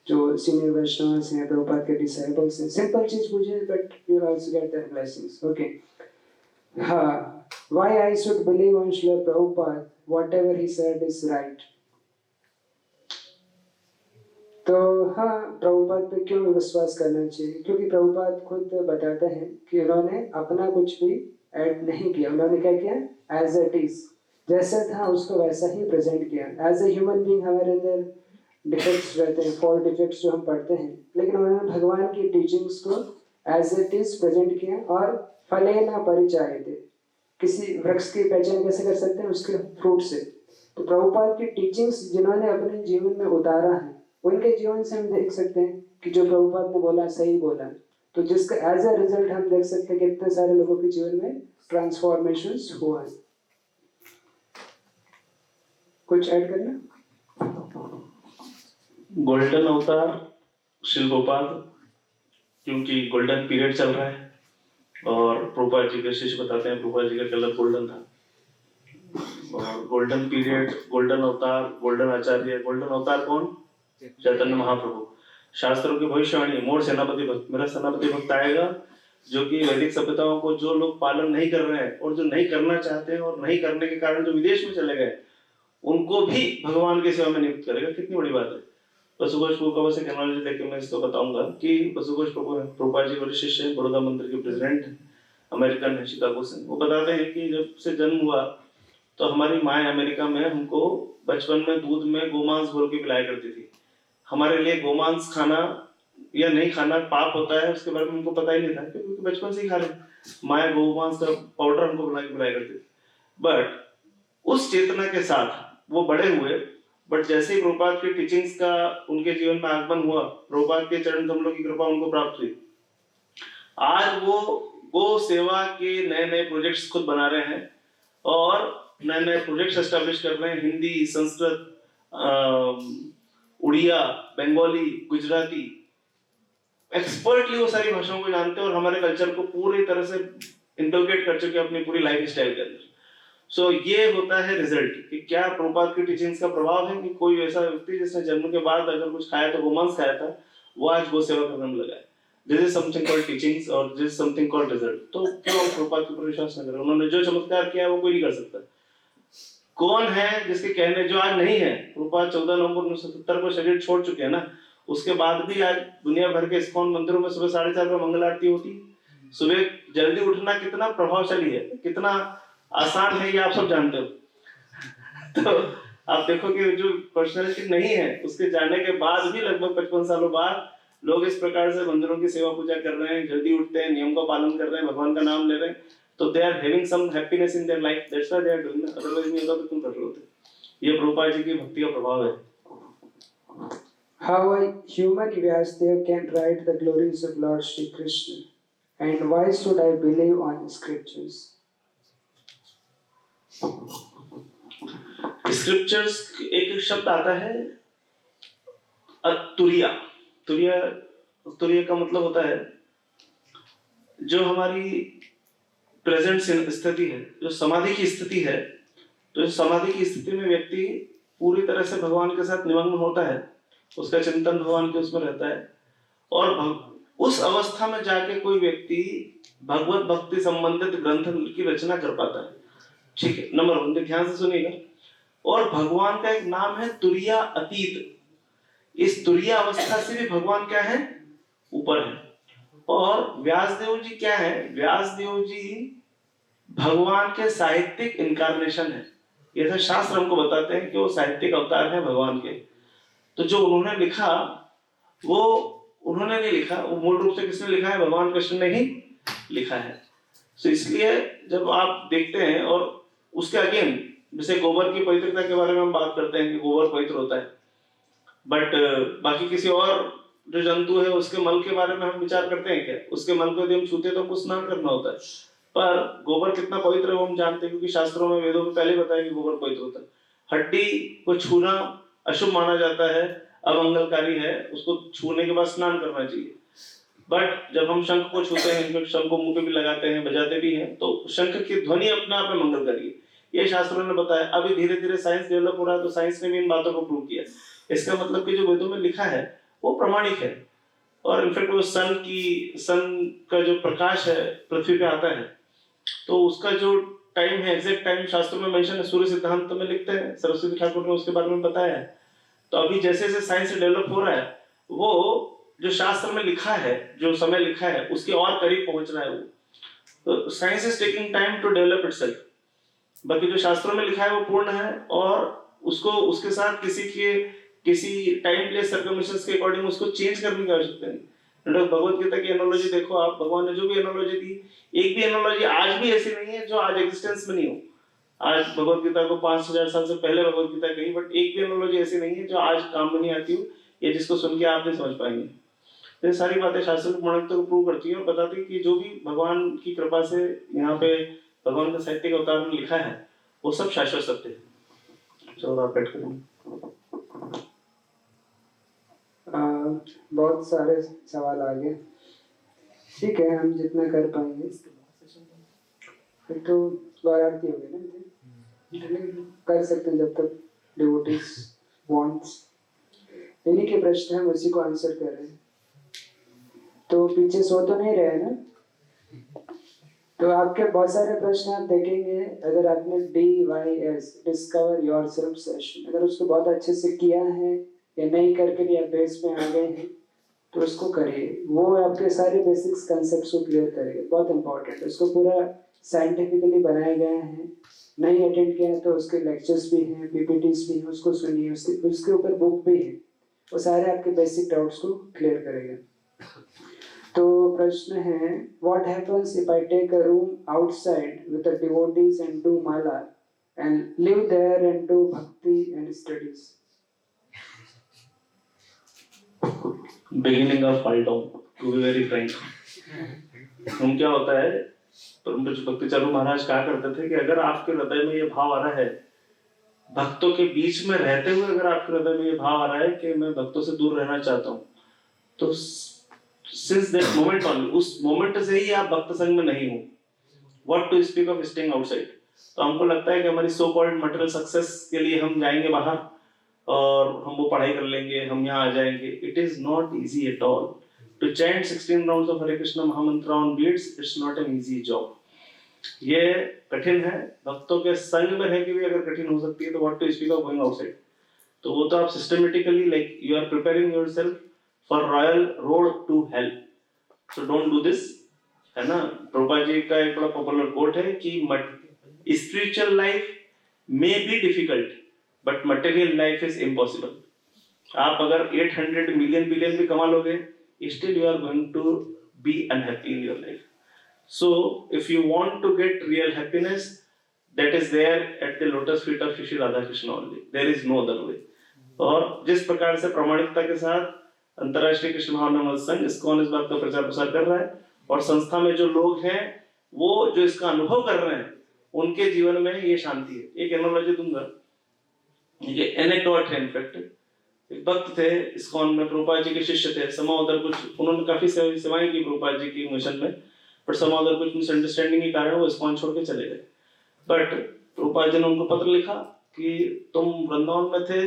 जो सीनियर वैष्णव हैं, प्रभुपाद के डिसाइपल्स हैं, सिंपल चीज पूछे but you also get their blessings. Okay, हाँ, why I should believe on Srila Prabhupada, whatever he said is right. तो हाँ, प्रभुपाद पे क्यों विश्वास करना चाहिए? क्योंकि प्रभुपाद खुद बताते हैं कि उन्होंने अपना कुछ भी ऐड नहीं किया। उन्होंने क्या किया? एज इट इज, जैसा था उसको वैसा ही प्रेजेंट किया। एज ए ह्यूमन बीइंग हमारे अंदर डिफेक्ट्स रहते हैं, फॉल्ट डिफेक्ट्स जो हम पढ़ते हैं, लेकिन उन्होंने भगवान की टीचिंग्स को एज इट इज प्रेजेंट किया। और फलेन परिचायते, किसी वृक्ष की पहचान कैसे कर सकते हैं? उसके फ्रूट से। तो प्रभुपाद की टीचिंग्स जिन्होंने अपने जीवन में उतारा है, उनके जीवन से हम देख सकते हैं कि जो प्रभुपाद ने बोला सही बोला। तो जिसका एज अ रिजल्ट हम देख सकते हैं कि इतने सारे लोगों के जीवन में ट्रांसफॉर्मेशंस हुआ है। कुछ ऐड करना? गोल्डन अवतार श्री प्रभुपाद, क्योंकि गोल्डन पीरियड चल रहा है, और प्रभुपाद जी के शिष्य बताते हैं प्रभुपाद जी का कलर गोल्डन था। और गोल्डन पीरियड, गोल्डन अवतार, गोल्डन आचार्य। गोल्डन अवतार कौन? चैतन्य महाप्रभु। शास्त्रों की भविष्यवाणी, मोर सेनापति भक्त, मेरा सेनापति भक्त आएगा जो कि वैदिक सभ्यताओं को जो लोग पालन नहीं कर रहे हैं और जो नहीं करना चाहते हैं और नहीं करने के कारण जो विदेश में चले गए, उनको भी भगवान की सेवा में नियुक्त करेगा। कितनी बड़ी बात है। बसुघोष प्रभु से टेक्नोलॉजी देख के मैं इसको बताऊंगा कि बसुघोष प्रभु प्रभुपाद जी बड़े शिष्य हैं, बड़ौदा मंदिर के प्रेसिडेंट, अमेरिकन है, शिकागो से। वो बताते हैं कि जब से जन्म हुआ तो हमारी माँ अमेरिका में हमको बचपन में दूध में गोमांस घोल के पिलाया करती थी। हमारे लिए गोमांस खाना या नहीं खाना पाप होता है, उसके बारे में हमको पता ही नहीं था, क्योंकि बचपन से ही खा रहे। माँ गोमांस का पाउडर हमको बना के पिलाया करती थी। बट उस चेतना के साथ वो बड़े हुए। बट जैसे ही प्रभुपाद की टीचिंग्स का उनके जीवन में आगमन हुआ, प्रभुपाद के चरण कमलों की कृपा उनको प्राप्त हुई, आज वो गो सेवा के नए नए प्रोजेक्ट्स खुद बना रहे हैं और नए नए प्रोजेक्ट्स एस्टेब्लिश कर रहे हैं। हिंदी, संस्कृत, उड़िया, बंगाली, गुजराती, एक्सपर्टली वो सारी भाषाओं को जानते हैं और हमारे कल्चर को पूरी तरह से इंकलकेट कर चुके अपनी पूरी लाइफ स्टाइल के अंदर। सो ये होता है रिजल्ट कि क्या प्रभुपाद की टीचिंग्स का प्रभाव है कि कोई ऐसा व्यक्ति जिसने जन्म के बाद अगर कुछ खाया तो गोमांस खाया था, वो आज गो सेवा करने में लगा है। This is something called teachings और this is something called result. तो क्यों हम प्रभुपाद के ऊपर विश्वास न करें? उन्होंने जो चमत्कार किया वो कोई नहीं कर सकता। कौन है जिसके कहने, जो आज नहीं है, प्रभुपाद 14 नवंबर 1977 को शरीर छोड़ चुके हैं ना, उसके बाद भी आज दुनिया भर के इस्कॉन मंदिरों में सुबह 4:30 बजे मंगल आरती होती। सुबह जल्दी उठना कितना प्रभावशाली है, कितना आसान है, ये आप सब जानते हो। तो आप देखो कि जो पर्सनैलिटी नहीं है, उसके जाने के बाद भी लगभग 55 सालों बाद लोग इस प्रकार से मंदिरों की सेवा पूजा कर रहे हैं, जल्दी उठते हैं, नियम का पालन कर रहे हैं, भगवान का नाम ले रहे हैं, तो they are having some happiness in their life, that's why they are doing that. Otherwise नहीं होता तो क्यों कर रहे होते। ये प्रभुपाद जी की भक्ति का प्रभाव है। How a human Vyasadeva can write the glories of Lord Shri Krishna, and why should I believe on scriptures? Scriptures, एक शब्द आता है तुरिया। तुरिया, तुरिया का मतलब होता है जो हमारी प्रेजेंट स्थिति है, जो समाधि की स्थिति है। तो इस समाधि की स्थिति में व्यक्ति पूरी तरह से भगवान के साथ निमग्न होता है, उसका चिंतन भगवान के उसमें रहता है, और उस अवस्था में जाके कोई व्यक्ति भगवत भक्ति संबंधित ग्रंथ की रचना कर पाता है। ठीक है, नंबर 1, ध्यान से सुनिएगा। और भगवान का एक नाम है तुरिया अतीत। इस तुरिया अवस्था से भी भगवान क्या है, ऊपर है। और व्यासदेव जी क्या है, व्यासदेव जी भगवान के साहित्यिक इनकारनेशन है। ये सब शास्त्र हमको बताते हैं कि वो साहित्यिक अवतार है भगवान के। तो जो उन्होंने लिखा वो उन्होंने नहीं लिखा, वो मूल रूप से किसने लिखा है, भगवान कृष्ण ने ही लिखा है। तो इसलिए जब आप देखते हैं, और उसके अगेन जैसे गोबर की पवित्रता के बारे में हम बात करते हैं कि गोबर पवित्र होता है, बट बाकी किसी और जो जंतु है उसके मल के बारे में हम विचार करते हैं क्या? उसके मल को यदि हम छूते तो हमको स्नान करना होता है, पर गोबर कितना पवित्र है वो हम जानते हैं, क्योंकि शास्त्रों में, वेदों में पहले बताया कि गोबर पवित्र होता है। हड्डी को छूना अशुभ माना जाता है, अमंगलकारी है, उसको छूने के बाद स्नान करना चाहिए। बट जब हम शंख को छूते हैं, इनफैक्ट शंख को मुंह पे भी लगाते हैं, बजाते भी हैं, तो शंख की ध्वनि अपने आप में मंगलकारी है, ये शास्त्रों ने बताया। अभी धीरे धीरे साइंस डेवलप हो रहा है, तो साइंस ने भी इन बातों को प्रूव किया। इसका मतलब कि जो वेदों में लिखा है वो प्रमाणिक है। और इनफैक्ट वो सन का जो प्रकाश है पृथ्वी पे आता है, तो उसका जो टाइम है, एग्जैक्ट टाइम शास्त्रों में मेंशन है, सूर्य सिद्धांत में लिखते हैं, सरस्वती ठाकुर ने उसके बारे में बताया है। तो अभी जैसे जैसे साइंस डेवलप हो रहा है, वो जो शास्त्र में लिखा है, जो समय लिखा है, उसके और करीब पहुंच रहा है वो। तो science is taking time to develop itself. बाकी जो शास्त्रों में लिखा है वो पूर्ण है, और उसको उसके साथ किसी टाइम प्लेस सर्कमस्टेंस के अकॉर्डिंग उसको चेंज करने की आवश्यकता नहीं। भगवत गीता की एनालॉजी देखो आप, भगवान ने जो भी एनालॉजी दी, एक भी एनालॉजी आज भी ऐसी नहीं है जो आज एग्जिस्टेंस में नहीं हो। आज भगवत गीता को 5000 साल से पहले भगवत गीता कही, बट एक भी एनालॉजी ऐसी नहीं है जो आज काम में नहीं आती हो, या जिसको सुन के आप नहीं समझ पाएंगे। तो ये सारी बातें शास्त्र की प्रमाणिकता को प्रूव करती है और बताती है कि जो भी भगवान की कृपा से यहाँ पे भगवान का साहित्यिक अवतार में लिखा है वो सब शाश्वत सत्य है। चलो आप बैठ करेंगे। बहुत सारे सवाल आ गए, ठीक है, हम जितना कर पाएंगे। फिर तो गौरार्थी हो गए ना, कर सकते हैं जब तक डिवोटीज वांट्स। इन्हीं के प्रश्न हम उसी को आंसर कर रहे हैं, तो पीछे सो तो नहीं रहे ना। तो आपके बहुत सारे प्रश्न आप देखेंगे, अगर आपने DYS डिस्कवर योरसेल्फ सेशन, अगर उसको बहुत अच्छे से किया है या नहीं करके भी आप बेस में आ गए हैं, तो उसको करिए। वो आपके सारे बेसिक्स कंसेप्ट्स को क्लियर करेगा, बहुत इंपॉर्टेंट है। उसको पूरा साइंटिफिकली बनाया गया है, नहीं अटेंड किया तो उसके लेक्चर्स भी हैं, PPTs भी हैं, उसको सुनिए, उसके ऊपर बुक भी है, वो सारे आपके बेसिक डाउट्स को क्लियर करेगा। तो प्रश्न है, what happens if I take a room outside with the devotees and do mala and live there and do bhakti and studies? Beginning of fall down, to be very frank। हम क्या होता है, परम पूज्य भक्ति चारू महाराज कहा करते थे कि अगर आपके हृदय में ये भाव आ रहा है, भक्तों के बीच में रहते हुए अगर आपके हृदय में ये भाव आ रहा है कि मैं भक्तों से दूर रहना चाहता हूँ, तो since that moment only, उस मोमेंट से ही आप भक्त संग में नहीं हो। What to speak of staying outside? तो हमको लगता है कि हमारी so called material success के लिए हम जाएंगे बाहर और हम वो पढ़ाई कर लेंगे, हम यहाँ आ जाएंगे। It is not easy at all. To chant 16 rounds of Hare Krishna महामंत्र on beats, it's not an easy job. ये कठिन है, भक्तों के संग में रह के भी अगर कठिन हो सकती है, तो what to speak of going outside? तो वो तो आप systematically like you are preparing yourself for royal road to hell, so don't do this, है ना। प्रभुपाद जी का एक बड़ा पॉपुलर कोट है कि spiritual life may be difficult but material life is impossible। आप अगर 800 मिलियन बिलियन भी कमा लोगे, still you are going to be unhappy in your life। So if you want to get real happiness, that is there at the lotus feet of Shri Radha Krishna only, there is no other way। और जिस प्रकार से प्रामाणिकता के साथ अंतरराष्ट्रीय कृष्ण भावना संघ ISKCON इस बात का प्रचार प्रसार कर रहा है, और संस्था में जो लोग हैं वो जो इसका अनुभव कर रहे हैं, उनके जीवन में ये शांति है। एक एनालॉजी दूंगा, ये एनेक्डोट है। इनफैक्ट एक भक्त थे इस्कॉन में, प्रभुपाद जी के शिष्य थे, समाउदर कुछ उन्होंने काफी सेवाएं की प्रभुपाद जी की मिशन में, पर समाउदर कुछ मिसअंडरस्टैंडिंग के कारण वो इस्कॉन छोड़ के चले गए। बट प्रभुपाद जी ने उनको पत्र लिखा कि तुम वृंदावन में थे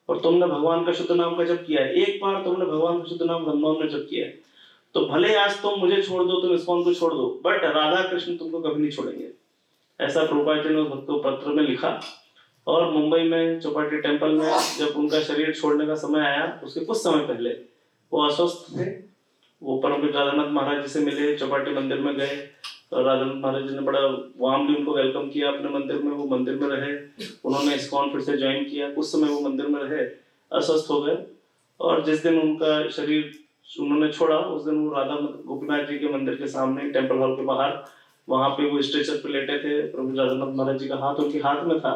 और तुमने भगवान का शुद्ध नाम का जप किया है, एक बार तुमने भगवान का शुद्ध नाम वृंदावन में जप किया है, तो भले आज तुम मुझे छोड़ दो, तुम इस्कॉन को छोड़ दो, बट राधा कृष्ण तुमको कभी नहीं छोड़ेंगे। ऐसा प्रभुपाद जी ने उस भक्त को पत्र में लिखा। और मुंबई में चौपाटी टेम्पल में जब उनका शरीर छोड़ने का समय आया, उसके कुछ समय पहले वो अस्वस्थ थे। वो परम पूज्य राधानाथ महाराज जी से मिले, चौपाटी मंदिर में गए, और राधानाथ महाराज जी ने बड़ा वार्मली उनको वेलकम किया अपने मंदिर में। वो मंदिर में रहे, उन्होंने इस्कॉन फिर से ज्वाइन किया, कुछ समय वो मंदिर में रहे, अस्वस्थ हो गए, और जिस दिन उनका शरीर उन्होंने छोड़ा, उस दिन वो राधा गोपीनाथ जी के मंदिर के सामने टेम्पल हॉल के बाहर, वहां पे वो स्ट्रेचर पे लेटे थे। प्रभु राधानाथ महाराज जी का हाथ उनके हाथ में था,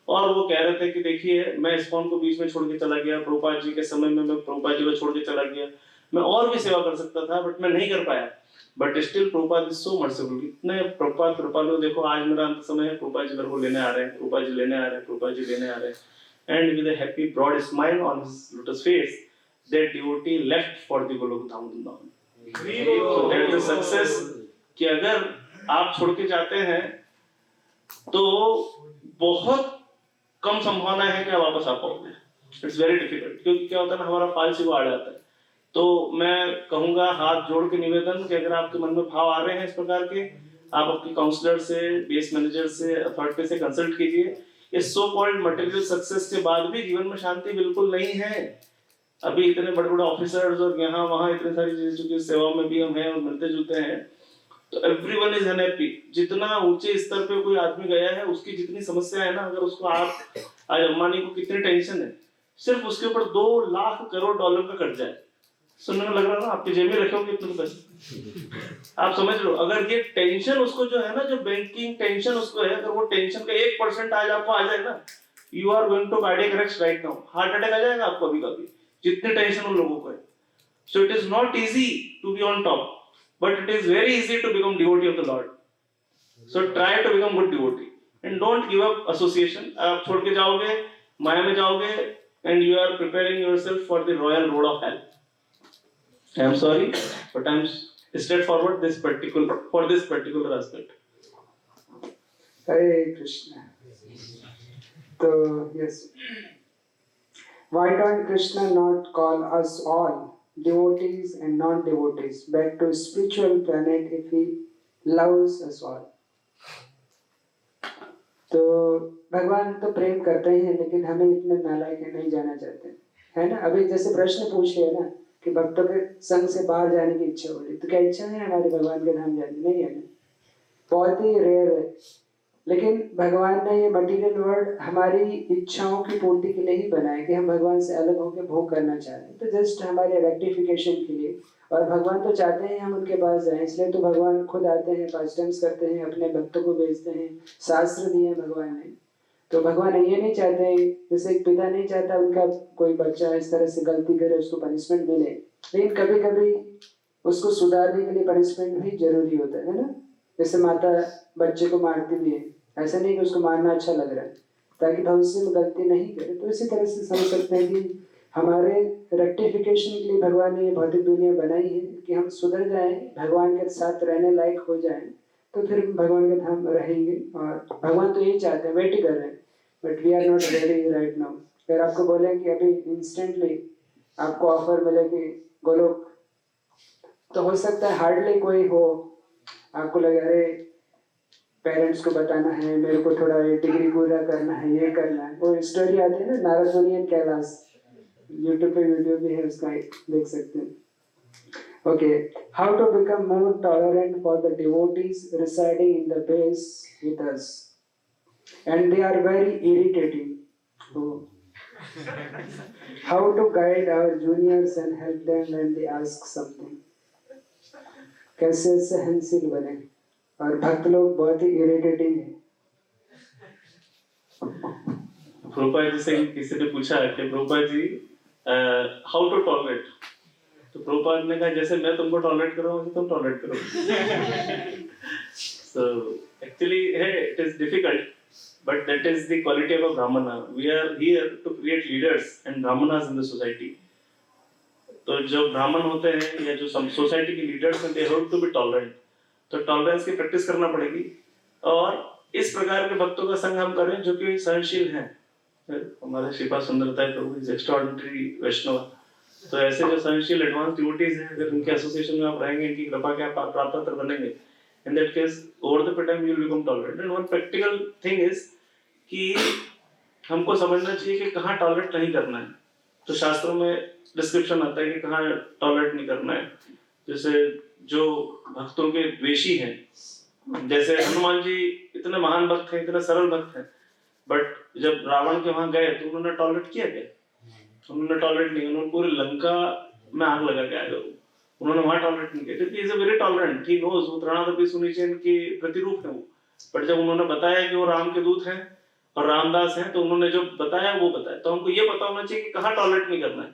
और वो कह रहे थे कि देखिए, मैं इस्कॉन को बीच में छोड़ के चला गया, प्रभुपाद जी के समय में मैं प्रभुपाद जी को छोड़ के चला गया, मैं और भी सेवा कर सकता था, बट मैं नहीं कर पाया, but still Prabhupada is so merciful. इतने प्रभुपाद कृपालु, देखो आज मेरा अंत समय है, प्रभुपाद जी मेरे को लेने आ रहे हैं, प्रभुपाद जी लेने आ रहे हैं, प्रभुपाद जी लेने आ रहे हैं, and with a happy broad smile on his lotus face, that devotee left for the Golok Dham Vrindavan. So that is the success, कि अगर आप छोड़ के जाते हैं तो बहुत कम संभावना है कि आप वापस आ पाओगे। इट्स वेरी डिफिकल्ट, क्योंकि क्या होता है ना, हमारा फालसी को आ जाता है। तो मैं कहूंगा हाथ जोड़ के निवेदन कि अगर आपके मन में भाव आ रहे हैं इस प्रकार के, आप अपने काउंसलर से, बेस मैनेजर से, अथॉरिटी से कंसल्ट कीजिए। इस सो कॉल्ड मटेरियल सक्सेस के बाद भी जीवन में शांति बिल्कुल नहीं है। अभी इतने बड़े बड़े ऑफिसर्स और यहाँ वहाँ इतनी सारी चीजें, चूंकि सेवा में भी हम हैं और मिलते जुलते हैं, तो एवरीवन इज अनहैप्पी। जितना ऊंचे स्तर पे कोई आदमी गया है, उसकी जितनी समस्या है ना, अगर उसको आप आज अंबानी को कितनी टेंशन है, सिर्फ उसके ऊपर 2 लाख करोड़ डॉलर का कर्जा है। सुनने में लग रहा है ना, आपकी जेब में रखे होंगे इतने पैसे, आप समझ लो। अगर ये टेंशन उसको जो है ना, जो बैंकिंग टेंशन उसको है, अगर वो टेंशन का 1% आज आपको आ जाए ना, you are going to cardiac arrest right now, heart attack आ जाएगा आपको अभी कभी, जितनी टेंशन उन लोगों को है। So it is not easy to be on top, but it is very easy to become devotee of the Lord. So try to become good devotee and don't give up association. आप छोड़ के जाओगे, माया में जाओगे, and you are preparing yourself for the royal road of hell. I am sorry, but I am straightforward for this particular aspect. Hare Krishna. So yes, why don't Krishna not call us all devotees and non-devotees back to spiritual planet if he loves us all? तो भगवान तो प्रेम करते ही हैं, लेकिन हमें इतने नालायक नहीं जाना चाहते, है ना। अभी जैसे प्रश्न पूछ रहे हैं ना कि भक्तों के संग से बाहर जाने की इच्छा हो रही, तो क्या इच्छा है हमारे भगवान के धाम जाने? नहीं है ना, बहुत ही रेयर है। लेकिन भगवान ने ये मटीरियल वर्ल्ड हमारी इच्छाओं की पूर्ति के लिए ही बनाया कि हम भगवान से अलग होकर भोग करना चाहते हैं, तो जस्ट हमारे रेक्टिफिकेशन के लिए। और भगवान तो चाहते हैं हम उनके पास जाएं, इसलिए तो भगवान खुद आते हैं, पास्टर्स करते हैं, अपने भक्तों को भेजते हैं, शास्त्र दिए भगवान ने। तो भगवान ये नहीं चाहते, जैसे एक पिता नहीं चाहता उनका कोई बच्चा इस तरह से गलती करे, उसको पनिशमेंट मिले, लेकिन कभी कभी उसको सुधारने के लिए पनिशमेंट भी जरूरी होता है ना। जैसे माता बच्चे को मारती भी है, ऐसा नहीं कि उसको मारना अच्छा लग रहा है, ताकि भविष्य में गलती नहीं करे। तो इसी तरह से समझ सकते हैं कि हमारे रेक्टिफिकेशन के लिए भगवान ने ये भौतिक दुनिया बनाई है कि हम सुधर जाएं, भगवान के साथ रहने लायक हो जाएं, तो फिर भगवान के धाम रहेंगे। और भगवान तो यही चाहते हैं, वेट कर रहे हैं, but we are not ready right now. अगर आपको बोले कि अभी इंस्टेंटली आपको ऑफर मिले कि गोलोक, तो हो सकता है हार्डली कोई हो, आपको लगे अरे पेरेंट्स को बताना है, मेरे को थोड़ा ये डिग्री पूरा करना है, ये करना है। वो स्टोरी आती है ना, नारद मुनि एंड कैलाश, यूट्यूब पे वीडियो भी है उसका, देख सकते हैं। Okay, how to become more tolerant for the devotees residing in the base with us and they are very irritating. How to guide our juniors and help them when they ask something. कैसे सहनशील बने, और भक्त लोग बहुत ही irritating है। प्रभुपाद जी से किसी ने पूछा कि Prabhupada ji how to tolerate, तो प्रभुपाद ने कहा जैसे मैं तुमको टॉलरेट कर रहा हूँ तुम टॉलरेट करो। So actually it is difficult, but that is the quality of a brahmana. We are here to create leaders and brahmanas in the society. तो जो ब्राह्मण होते हैं या जो सोसाइटी के लीडर्स हैं, they have to be tolerant. तो टॉलरेंस की प्रैक्टिस करना पड़ेगी, और इस प्रकार के भक्तों का संग हम करें जो कि सहनशील हैं। हमारे श्रीपाद सुंदरता प्रभु इज एक्स्ट्राऑर्डिनरी वैष्णव, तो ऐसे जो सहनशील एडवांस डिवोटीज हैं, अगर उनके एसोसिएशन में आप रहेंगे, इनकी कृपा के आप प्राप्त बनेंगे, in that case over the time you will become tolerant. And one practical thing is कि हमको समझना चाहिए कि कहाँ टॉलरेट नहीं करना है। तो शास्त्रों में डिस्क्रिप्शन आता है कि कहाँ टॉलरेट नहीं करना है। जैसे जो भक्तों के द्वेषी हैं, जैसे हनुमान जी इतने महान भक्त हैं, इतने सरल भक्त हैं, बट जब रावण के वहां गए तो उन्होंने टॉलरेट किया क्या? उन्होंने टॉलरेट नहीं, उन्होंने पूरी लंका में आग लगा के आए। उन्होंने वहां टॉलरेट नहीं किया क्योंकि is a very tolerant, he knows वो त्रणादपि सुनिचेन के प्रतिरूप है वो। बट जब उन्होंने बताया कि वो राम के दूत हैं और रामदास हैं, तो उन्होंने जो बताया वो बताया। तो हमको ये पता होना चाहिए कि कहाँ टॉलरेट नहीं करना है।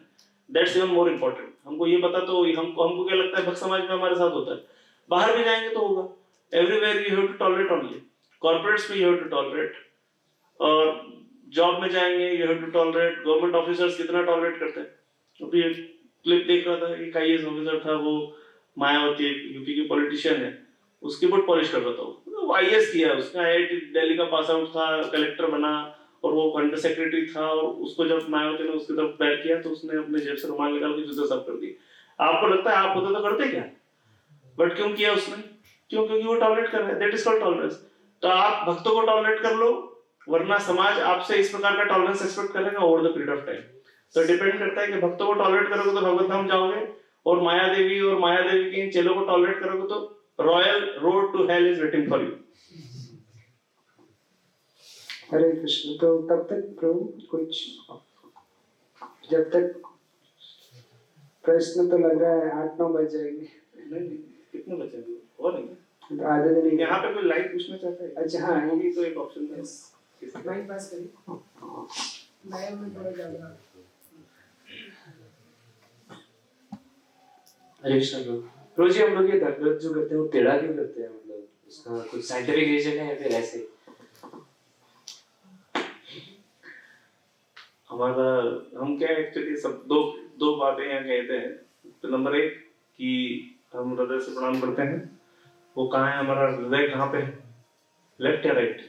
That's even more important. हमको ये पता तो हमको क्या लगता है भक्त समाज में हमारे साथ होता है, बाहर भी जाएंगे तो होगा। Everywhere you have to tolerate only. Corporates में यू हैव टू टॉलरेट, और जॉब में जाएंगे you have to tolerate. Government officers कितना टॉलरेट करते हैं। अभी एक क्लिप देख रहा था, एक आईएएस ऑफिसर था, वो मायावती यूपी की पॉलिटिशियन है, उसकी बुट पॉलिश कर रहा था। वो आईएएस किया, उसने आईआईटी दिल्ली का पास आउट था, कलेक्टर बना, और वो अंडर सेक्रेटरी था। और उसको जब मायावती ने उसकी तरफ पैर किया तो उसने अपने जेब से रुमाल निकाल के जूते साफ कर दिए। आपको लगता है आप होते तो करते क्या? बट क्यों किया उसने? क्यों? क्योंकि वो टॉलरेट कर रहा है। That is called tolerance. तो आप भक्तों को टॉलरेट कर लो, वरना समाज आपसे इस प्रकार का टॉलरेंस एक्सपेक्ट करेगा over the period of time. तो डिपेंड करता है कि भक्तों को टॉलरेट करोगे तो भगवत धाम जाओगे, और माया देवी के चेलों को टॉलरेट करोगे तो royal road to hell is waiting for you. Hare Krishna. तो तब तक प्रभु कुछ, जब तक प्रश्न तो लग रहा है 8-9 बज जाएंगे। नहीं, कितने बचे हैं? और नहीं, तो आधे दिन यहाँ पे कोई लाइव पूछना चाहता है? अच्छा हाँ, वो भी तो एक ऑप्शन है। माइक पास करिए, लाइव में थोड़ा ज्यादा। हरे कृष्ण प्रभु। प्रभु जी, हम लोग ये दंडवत जो करते हैं वो टेढ़ा क्यों करते हैं? मतलब उसका कुछ साइंटिफिक रीजन है या फिर ऐसे? हमारा हम क्या एक्चुअली सब दो बातें यहाँ कहते हैं। तो नंबर 1 कि हम हृदय से प्रणाम करते हैं। वो कहाँ है? हमारा हृदय कहाँ पे है? लेफ्ट या राइट?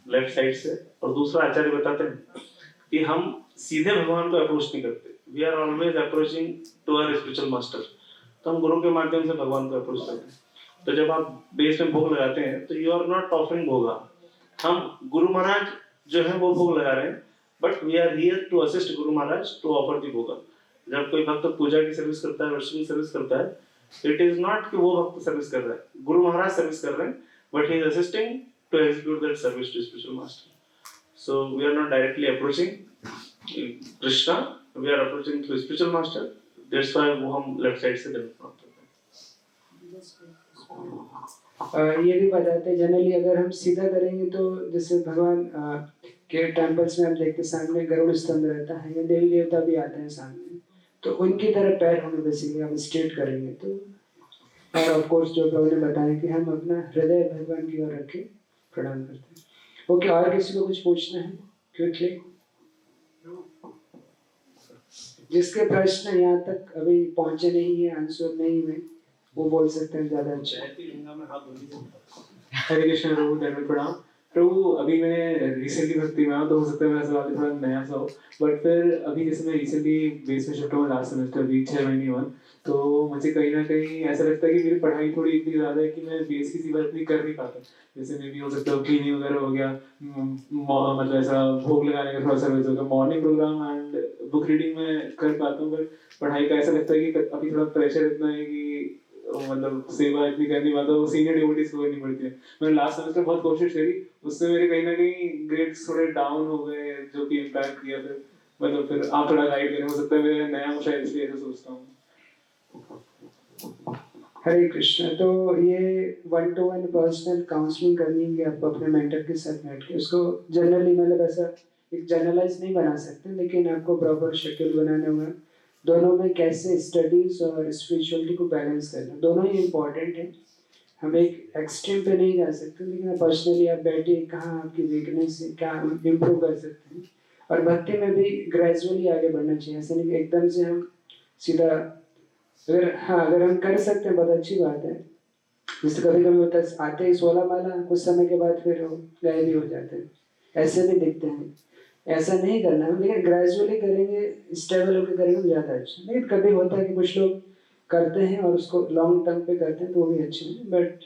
लेफ्ट साइड से। और दूसरा आचार्य बताते हैं कि हम सीधे भगवान को अप्रोच नहीं करते। We are always approaching to our spiritual master. तो हम गुरु के माध्यम से भगवान को अप्रोच करते हैं। तो जब आप बेस में भोग लगाते हैं तो यू आर नॉट ऑफरिंग भोगा। हम गुरु महाराज जो है वो भोग लगा रहे हैं, but we are here to assist Guru Maharaj to offer दी भोगा। जब कोई भक्त पूजा की सर्विस करता है, वर्शिपिंग सर्विस करता है, इट इज नॉट कि वो भक्त सर्विस कर रहा है, गुरु महाराज सर्विस कर रहे हैं, but he is assisting to execute that service to spiritual master. So we are not directly approaching Krishna, we are approaching through spiritual master. That's why वो हम लेफ्ट साइड से दंड प्रणाम करते हैं। ये भी बताते हैं जनरली अगर हम सीधा करेंगे तो जैसे भगवान के टेम्पल्स में हम देखते सामने गरुड़ स्तंभ रहता है, या देवी देवता भी आते हैं सामने, तो उनकी तरह पैर हमें बेसिकली हम स्ट्रेट करेंगे। तो और ऑफ कोर्स जो प्रभु ने बताया कि हम अपना हृदय भगवान की ओर रख के प्रणाम करते हैं। ओके, और किसी को कुछ पूछना है क्विकली? जिसके प्रश्न यहाँ तक अभी पहुंचे नहीं है, आंसर नहीं हुए, वो बोल सकते हैं ज्यादा अच्छा। हरे कृष्ण प्रभु, दंडवत प्रणाम प्रभु। अभी मैंने रिसेंटली भक्ति में आया, तो हो सकता है मेरा सवाल थोड़ा नया सा हो, बट फिर अभी जैसे मैं रिसेंटली बेस में शिफ्ट हुआ लास्ट सेमेस्टर, अभी 6 महीने हुआ, तो मुझे कहीं ना कहीं ऐसा लगता है कि मेरी पढ़ाई थोड़ी इतनी ज़्यादा है कि मैं बेस की सेवा इतनी कर नहीं पाता। जैसे मे भी हो सकता है क्लीनिंग वगैरह हो गया, मतलब ऐसा भोग लगाने का थोड़ा सर्विस हो गया, morning program and book reading में कर पाता हूँ, बट पढ़ाई का ऐसा लगता है कि अभी थोड़ा प्रेशर इतना है कि मतलब सेवा इतनी करनी पाता हूँ, सीनियर डिवोटीज को करनी पड़ती है। मैंने लास्ट सेमेस्टर बहुत कोशिश करी, उससे मेरे कहीं ना कहीं ग्रेड्स थोड़े डाउन हो गए, जो कि इम्पैक्ट किया। फिर मतलब फिर आप थोड़ा गाइड करें, हो सकता है मैं नया हूँ शायद, इसलिए ऐसा सोचता हूँ। हरे कृष्ण। तो ये 1-to-1 पर्सनल काउंसलिंग करनी है आपको अपने मेंटर के साथ बैठ के। उसको जनरली मतलब ऐसा एक जनरलाइज नहीं बना सकते, लेकिन आपको प्रॉपर शेड्यूल बनाना होगा। दोनों में कैसे स्टडीज और स्पिरिचुअलिटी को बैलेंस करना, दोनों ही इम्पोर्टेंट है। हम एक एक्सट्रीम पे नहीं जा सकते, लेकिन पर्सनली आप बैठिए कहाँ आपकी वीकनेस है, क्या हम इम्प्रूव कर सकते हैं। और भक्ति में भी ग्रेजुअली आगे बढ़ना चाहिए, ऐसा नहीं कि एकदम से हम सीधा। अगर हम कर सकते हैं बहुत अच्छी बात है। जैसे कभी कभी होता है आते ही 16 माला, कुछ समय के बाद फिर गायब भी हो जाते हैं, ऐसे भी दिखते हैं। ऐसा नहीं करना है, लेकिन ग्रेजुअली करेंगे, स्टेबल होकर करेंगे तो ज़्यादा अच्छा। लेकिन कभी होता है कि कुछ लोग करते हैं और उसको लॉन्ग टर्म पे करते हैं तो वो भी अच्छे हैं। बट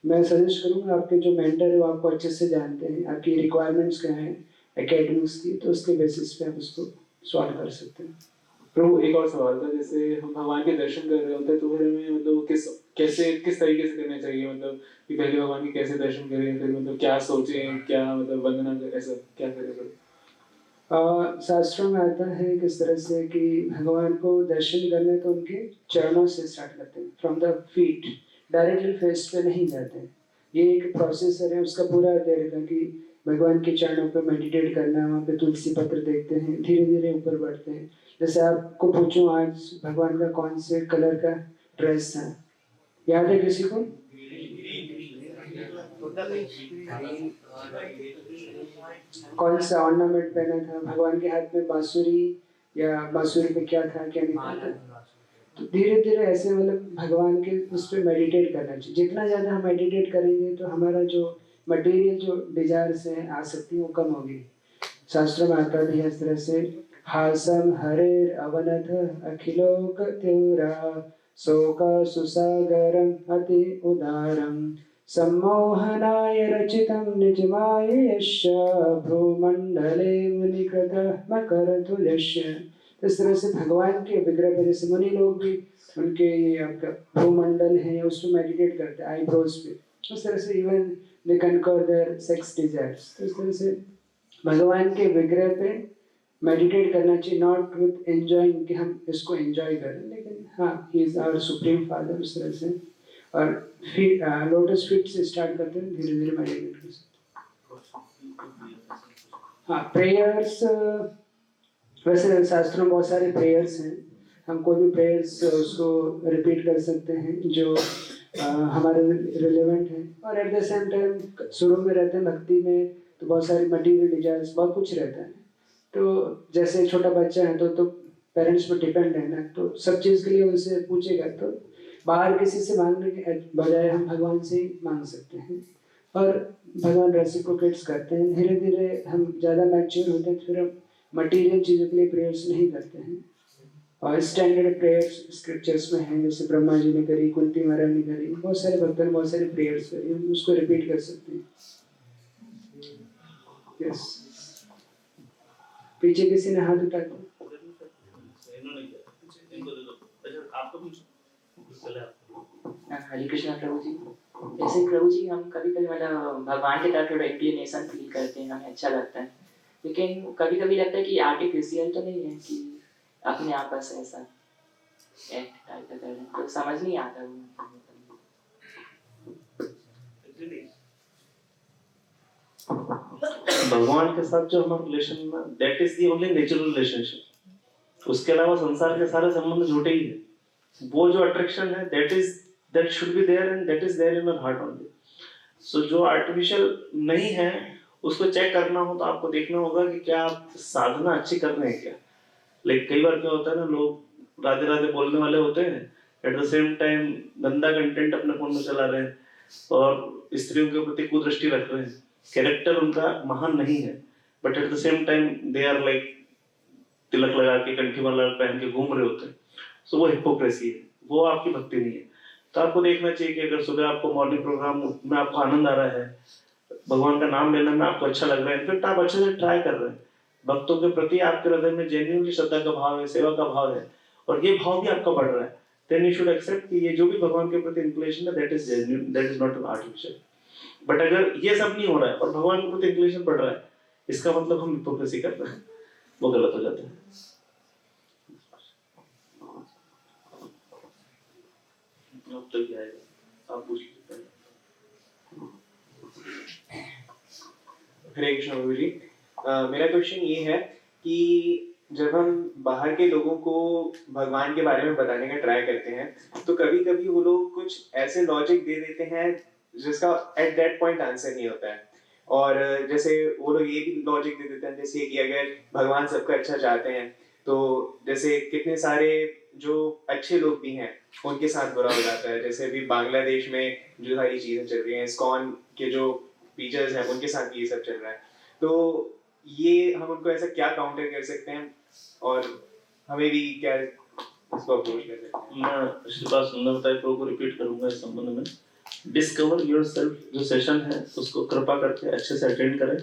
मैं सजेस्ट करूँगा आपके जो मेंटर है वो आपको अच्छे से जानते हैं, आपकी रिक्वायरमेंट्स क्या हैं, एकेडमिक्स की, तो उसके बेसिस पे आप उसको सॉल्व कर सकते हैं। प्रभु एक और सवाल था, जैसे हम भगवान के दर्शन कर रहे होते हैं तो फिर हमें मतलब किस तरीके से करना चाहिए, मतलब कि पहले भगवान के कैसे दर्शन करें, फिर मतलब क्या सोचें, क्या मतलब वंदना करें, ऐसा क्या करें फिर? शास्त्रों में आता है किस तरह से कि भगवान को दर्शन करने तो उनके चरणों से स्टार्ट करते हैं, from the feet, directly face पे नहीं जाते हैं। ये एक प्रोसेसर है, उसका पूरा अध्ययन है कि भगवान के चरणों पे मेडिटेट करना, वहाँ पे तुलसी पत्र देखते हैं, धीरे धीरे ऊपर बढ़ते हैं। जैसे आपको पूछूं आज भगवान का कौन से कलर का ड्रेस था, याद है किसी को? कौन सा ऑर्नामेंट पहना था भगवान के हाथ में, बांसुरी, या बांसुरी में क्या था क्या नहीं था? तो धीरे धीरे ऐसे मतलब भगवान के उस पर मेडिटेट करना चाहिए। जितना ज़्यादा हम मेडिटेट करेंगे तो हमारा जो मटेरियल जो डिजायर्स है, आसक्ति, वो कम होगी। शास्त्रों में आता भी है इस तरह से, हासम हरेर अवनथ अखिलोक त्योरा शोक सुसागरम अति उदारम सम्मोहनाय रचितं निजमायेश्य भ्रूमंडले मुनिकृतः मकरतुल्यस्य। तो इस तरह से भगवान के विग्रह पे, जैसे मुनि लोग भी उनके ये आपका भ्रूमंडल है उस पर मेडिटेट करते हैं, आईब्रोज पे। उस तरह से इवन दे कंकर देयर सेक्स डिजायर्स। तो इस तरह से भगवान के विग्रह पे मेडिटेट करना चाहिए, नॉट विद एंजॉइंग कि हम इसको एंजॉय करें, लेकिन हाँ, he is our supreme father, उस तरह से। और फिर लोटस फीट से स्टार्ट करते हैं, धीरे धीरे मेडिटेट कर सकते हैं। हाँ, प्रेयर्स, वैसे शास्त्रों में बहुत सारे प्रेयर्स हैं, हम कोई भी प्रेयर्स उसको रिपीट कर सकते हैं जो हमारे रिलेवेंट है। और एट द सेम टाइम शुरू में रहते हैं भक्ति में तो बहुत सारी मटीरियल डिजायर्स, बहुत कुछ रहता है। तो जैसे छोटा बच्चा है तो पेरेंट्स पर डिपेंड है ना, तो सब चीज़ के लिए उनसे पूछेगा, तो बाहर किसी से मांगने के बजाय हम भगवान से ही मांग सकते हैं। और भगवान रेसिप्रोकेट्स करते हैं। धीरे धीरे हम ज़्यादा मैच्योर होते हैं, फिर हम मटीरियल चीज़ों के लिए प्रेयर्स नहीं करते हैं। और स्टैंडर्ड प्रेयर्स स्क्रिप्चर्स में हैं, जैसे ब्रह्मा जी ने करी, कुंती महाराज ने करी, बहुत सारे भक्तों ने बहुत सारे प्रेयर्स करी, हम उसको रिपीट कर सकते हैं। यस, पीछे किसी ने हाथ उठा दिया। हरे कृष्णा प्रभु जी। जैसे प्रभु जी हम कभी कभी मतलब भगवान की तरफ थोड़ा इंक्लिनेशन फील करते हैं, हमें अच्छा लगता है, लेकिन कभी कभी लगता है कि आर्टिफिशियल तो नहीं है कि अपने आप बस ऐसा एक्ट टाइप कर रहे हैं, तो समझ नहीं आता वो। भगवान के साथ जो हमारा रिलेशन है, that is the only natural relationship. उसके अलावा संसार के सारे संबंध झूठे ही है। वो जो अट्रैक्शन है, that should be there and that is there in your heart only. So जो आर्टिफिशियल नहीं है उसको चेक करना हो तो आपको देखना होगा कि क्या आप साधना अच्छी कर रहे हैं क्या। लाइक कई बार क्या होता है ना, लोग राधे राधे बोलने वाले होते हैं, एट द सेम टाइम गंदा कंटेंट अपने फोन में चला रहे हैं और स्त्रियों के प्रति कुदृष्टि रख रहे हैं। कैरेक्टर उनका महान नहीं है, but at the same time they are like तिलक लगा के, कंठी माला पहन के घूम रहे होते हैं। सो वो हिपोक्रेसी है, वो आपकी भक्ति नहीं है। तो आपको देखना चाहिए कि अगर सुबह आपको मॉर्निंग प्रोग्राम में आपको आनंद आ रहा है, भगवान का नाम लेने में आपको अच्छा लग रहा है, इनफेक्ट आप अच्छे से ट्राई कर रहे हैं, भक्तों के प्रति आपके हृदय में जेन्युइनली श्रद्धा का भाव है, सेवा का भाव है, और ये भाव भी आपका बढ़ रहा है, देन यू शुड एक्सेप्ट कि ये जो भी भगवान के प्रति इंक्लिनेशन है, that is genuine, that is not artificial. But अगर ये सब नहीं हो रहा है और भगवान के प्रति इंक्लिनेशन बढ़ रहा है, इसका मतलब हम हिपोक्रेसी कर रहे हैं, वो गलत हो जाता है। अब तो क्या आएगा, आप पूछ लीजिए। हरे कृष्ण प्रभु जी। मेरा क्वेश्चन ये है कि जब हम बाहर के लोगों को भगवान के बारे में बताने का ट्राई करते हैं तो कभी कभी वो लोग कुछ ऐसे लॉजिक दे देते हैं जिसका एट दैट पॉइंट आंसर नहीं होता है। और जैसे वो लोग ये भी लॉजिक दे देते हैं जैसे कि अगर भगवान सबका अच्छा चाहते हैं तो जैसे कितने सारे जो अच्छे लोग भी हैं उनके साथ बुरा हो जाता है। जैसे अभी बांग्लादेश में जो सारी चीजें चल रही हैं, इस्कॉन के जो टीचर्स हैं उनके साथ ये सब चल रहा है, तो ये हम उनको ऐसा क्या काउंटर कर सकते हैं और हमें भी क्या इसको अप्रोच कर सकते हैं? मैं श्रीपाद सुंदरता प्रभु को रिपीट करूंगा इस संबंध में। डिस्कवर योरसेल्फ जो सेशन है उसको कृपा करके अच्छे से अटेंड करें।